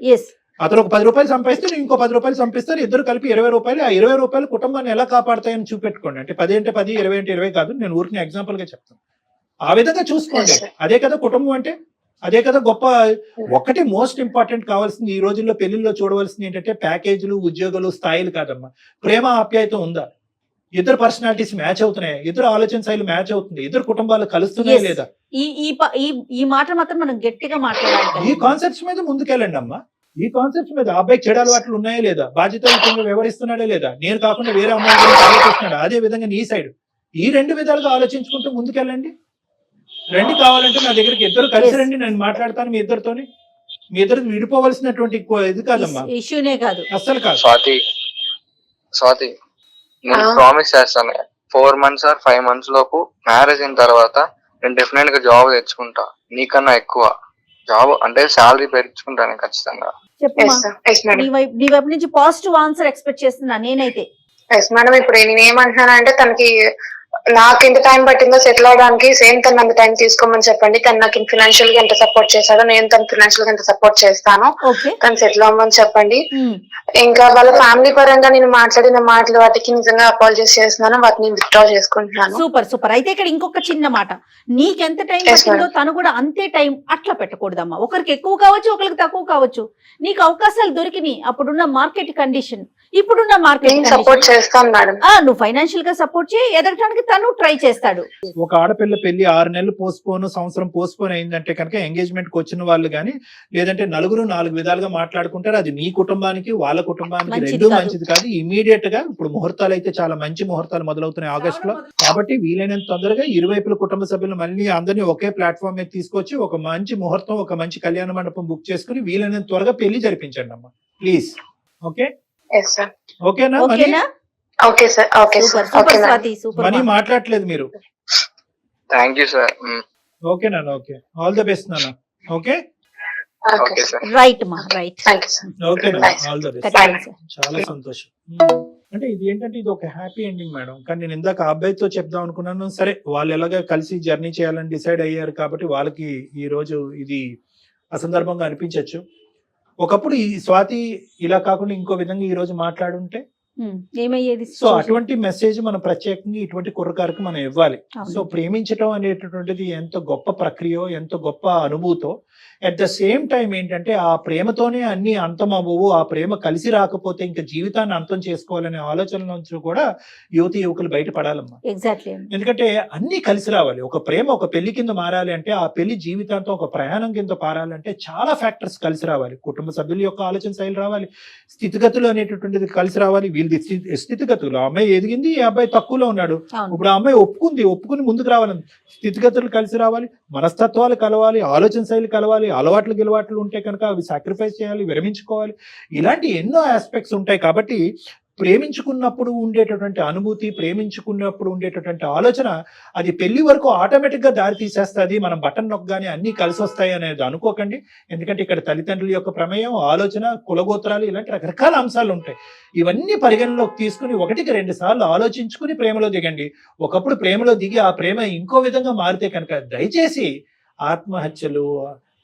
అతను ఒక 10 రూపాయలు సంపాదిస్తే ఇంకో 10 రూపాయలు సంపిస్తారు, ఇద్దరు కలిపి 20 రూపాయలు. ఆ 20 రూపాయలు కుటుంబాన్ని ఎలా కాపాడతాయని చూపెట్టుకోండి. అంటే 10 అంటే 10, 20 అంటే 20 కాదు, నేను ఊరికి ఎగ్జాంపుల్ గా చెప్తాను. ఆ విధంగా చూసుకోండి. Yes, sir. అదే కదా కుటుంబం అంటే, అదే కదా గొప్ప. ఒకటి మోస్ట్ ఇంపార్టెంట్ కావాల్సింది ఈ రోజుల్లో పెళ్లిల్లో చూడవలసింది ఏంటంటే ప్యాకేజీలు, ఉద్యోగాలు, స్థాయిలు కాదమ్మా. ప్రేమ ఆప్యాయత ఉందా, ఇద్దరు పర్సనాలిటీస్ మ్యాచ్ అవుతున్నాయి, ఇద్దరు ఆలోచన శైలి మ్యాచ్ అవుతుంది, ఇద్దరు కుటుంబాలు కలుస్తున్నాయి Yes. లేదా, ఈ ఈ ప- ఈ ఈ మాట మాత్రం మనం గట్టిగా మాట్లాడాలి. ఈ కాన్సెప్ట్స్ మీద ముందుకెళ్ళండి అమ్మా. ఈ కాన్సెప్ట్స్ మీద ఆ అబ్బాయికి చెడు అలవాట్లు ఉన్నాయా లేదా, బాధ్యతయుతంగా వ్యవహరిస్తున్నాడా లేదా, నేను కాకుండా వేరే అమ్మాయి గురించి ఆలోచిస్తున్నాడా, అదే విధంగా నీ సైడ్, ఈ రెండు విధాలుగా ఆలోచించుకుంటూ ముందుకెళ్ళండి. రండి, కావాలంటే నా దగ్గరికి ఇద్దరు కలిసి Yes. రండి, నేను మాట్లాడతాను మీ ఇద్దరితోని. మీ ఇద్దరు విడిపోవలసినటువంటి ఇది కాదమ్మా, ఇష్యూనే కాదు. అస్సలు కాదు. స్వాతి నేను ఆ. ప్రామిస్ చేస్తాను 4 months or 5 months లోపు మ్యారేజ్ అయిన తర్వాత నేను డెఫినెట్ గా జాబ్ తెచ్చుకుంటా, నీకన్నా ఎక్కువ జాబ్ అంటే శాలరీ పెంచుకుంటాను ఖచ్చితంగా. చెప్పమ్మా, ఎస్ సార్, ఎస్ మేడం, నీ వైపు నుంచి పాజిటివ్ ఆన్సర్ ఎక్స్పెక్ట్ చేస్తున్నా నేనైతే. Yes madam. ఇప్పుడు నేను ఏమంటున్నానంటే తనకి నాకు ఎంత టైం పట్టిందో సెటిల్ అవడానికి సేమ్ తను అంత టైం తీసుకోమని చెప్పండి. తను నాకు ఫినాన్షియల్ గా ఎంత సపోర్ట్ చేశాడో నేను తను ఫినాన్షియల్ గా ఎంత సపోర్ట్ చేస్తాను. ఓకే. తను సెటిల్ అవ్వమని చెప్పండి. ఇంకా వాళ్ళ ఫ్యామిలీ పరంగా నేను మాట్లాడిన మాటలు వాటికి నిజంగా అపాలజైస్ చేస్తున్నాను, వాటిని విత్డ్రా చేసుకుంటున్నాను. Super super. అయితే ఇక్కడ ఇంకొక చిన్న మాట, నీకెంత టైం Yes, పట్టిందో madam. తను కూడా అంతే టైం అట్లా పెట్టకూడదమ్మా. ఒకరికి ఎక్కువ కావచ్చు, ఒకరికి తక్కువ కావచ్చు. నీకు అవకాశాలు దొరికినాయి అప్పుడున్న మార్కెట్ కండిషన్, ఇప్పుడున్న మార్కెట్ నేను సపోర్ట్ చేస్తాను మేడం. నువ్వు ఫైనాన్షియల్ గా సపోర్ట్ చేయి, ఎదగటానికి తను ట్రై చేస్తాడు. ఒక ఆడపిల్ల పెళ్లి 6 నెలలు పోస్ట్పోన్, సంవత్సరం పోస్ట్పోన్ అయిందంటే కనుక ఎంగేజ్మెంట్ కి వచ్చిన వాళ్ళు కానీ, లేదంటే నలుగురు 4 విధాలుగా మాట్లాడుకుంటారు. అది నీ కుటుంబానికి వాళ్ళ కుటుంబానికి మంచిది రెండూ కాదు. మంచిది కాదు. ఇమీడియట్ గా ఇప్పుడు ముహూర్తాలు అయితే చాలా మంచి ముహూర్తాలు మొదలవుతున్నాయి ఆగస్ట్ లో. కాబట్టి వీలైనంత తొందరగా ఇరువైపుల కుటుంబ సభ్యులు మళ్ళీ అందరినీ ఒకే ప్లాట్ఫామ్ మీద తీసుకొచ్చి ఒక మంచి ముహూర్తం, ఒక మంచి కళ్యాణ మండపం బుక్ చేసుకుని వీలైనంత త్వరగా పెళ్లి జరిపించండి అమ్మా, ప్లీజ్. ఓకే, ఎస్ సార్, ఓకేనా? మనీ ఓకేనా? Okay sir, okay super sir, okay super madam. Swathi, super. Money మాట్లాడలేదు మీరు. Thank you sir. ఓకే నాన్న, ఓకే, ఆల్ ద బెస్ట్ నాన్న. Okay, okay okay sir, sir. Right మా right. Thank you sir. Okay Bye, నాన్న, sir. All the best. ఖచ్చితంగా sir. చాలా సంతోషం. అంటే ఇది ఏంటంటే ఇది ఒక హ్యాపీ ఎండింగ్ మేడం. కానీ నేను ఇందాక ఆ అబ్బాయితో చెప్దాం అనుకున్నాను. సరే, వాళ్ళు ఎలాగ కలిసి జర్నీ చేయాలని డిసైడ్ అయ్యారు కాబట్టి వాళ్ళకి ఈ రోజు ఇది అసందర్భంగా అనిపించవచ్చు. ఒకప్పుడు ఈ స్వాతి ఇలా కాకుండా ఇంకో విధంగా ఈ రోజు మాట్లాడుంటే ఏమయ్యేది? సో అటువంటి మెసేజ్ మనం ప్రత్యేకంగా ఇటువంటి కుర్రకారికి మనం ఇవ్వాలి. అవును. సో ప్రేమించటం అనేటటువంటిది ఎంత గొప్ప ప్రక్రియో, ఎంత గొప్ప అనుభూతో, అట్ ద సేమ్ టైం ఏంటంటే ఆ ప్రేమతోనే అన్ని అంతం అవ్వవు, ఆ ప్రేమ కలిసి రాకపోతే ఇంకా జీవితాన్ని అంతం చేసుకోవాలనే ఆలోచన నుంచి కూడా యువతి యువకులు బయటపడాలమ్మా. ఎగ్జాక్ట్లీ. ఎందుకంటే అన్ని కలిసి రావాలి. ఒక ప్రేమ ఒక పెళ్లి కింద మారాలి అంటే, ఆ పెళ్లి జీవితాంతం ఒక ప్రయాణం కింద పారాలంటే చాలా ఫ్యాక్టర్స్ కలిసి రావాలి. కుటుంబ సభ్యుల యొక్క ఆలోచన శైలి రావాలి, స్థితిగతులు అనేటటువంటిది కలిసి రావాలి. వీళ్ళది స్థితిగతులు, ఆ అమ్మాయి ఎదిగింది, ఈ అబ్బాయి తక్కువలో ఉన్నాడు. అవును. ఇప్పుడు ఆ అమ్మాయి ఒప్పుకుని ముందుకు రావాలి. స్థితిగతులు కలిసి రావాలి, మనస్తత్వాలు కలవాలి, ఆలోచన శైలి కలవాలి, అలవాట్లు గిలవాట్లు ఉంటే కనుక అవి సాక్రిఫైస్ చేయాలి, విరమించుకోవాలి. ఇలాంటి ఎన్నో ఆస్పెక్ట్స్ ఉంటాయి. కాబట్టి ప్రేమించుకున్నప్పుడు ఉండేటటువంటి అనుభూతి, ప్రేమించుకున్నప్పుడు ఉండేటటువంటి ఆలోచన అది పెళ్లి వరకు ఆటోమేటిక్ గా దారి తీసేస్తుంది. మనం బటన్ నొక్కగానే అన్ని కలిసి వస్తాయి అనేది అనుకోకండి. ఎందుకంటే ఇక్కడ తల్లిదండ్రుల యొక్క ప్రమేయం, ఆలోచన, కులగోత్రాలు, ఇలాంటి రకరకాల అంశాలు ఉంటాయి. ఇవన్నీ పరిగణలోకి తీసుకుని 1-2 సార్లు ఆలోచించుకుని ప్రేమలో దిగండి. ఒకప్పుడు ప్రేమలో దిగి ఆ ప్రేమ ఇంకో విధంగా మారితే కనుక దయచేసి ఆత్మహత్యలు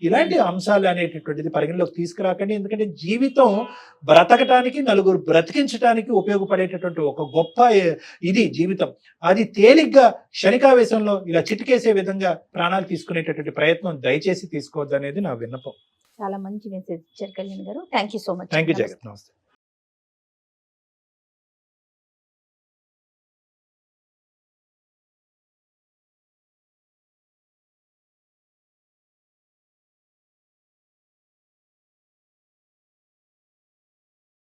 ఇలాంటి అంశాలు అనేటటువంటిది పరిగణలోకి తీసుకురాకండి. ఎందుకంటే జీవితం బ్రతకటానికి, నలుగురు బ్రతికించడానికి ఉపయోగపడేటటువంటి ఒక గొప్ప ఇది జీవితం. అది తేలిగ్గా క్షణికావేశంలో ఇలా చిటికేసే విధంగా ప్రాణాలు తీసుకునేటటువంటి ప్రయత్నం దయచేసి తీసుకోవద్దు అనేది నా విన్నపం. చాలా మంచి మెసేజ్ ఇచ్చారు కళ్యాణ్ గారు. Thank you so much. Thank you జగత్, నమస్తే.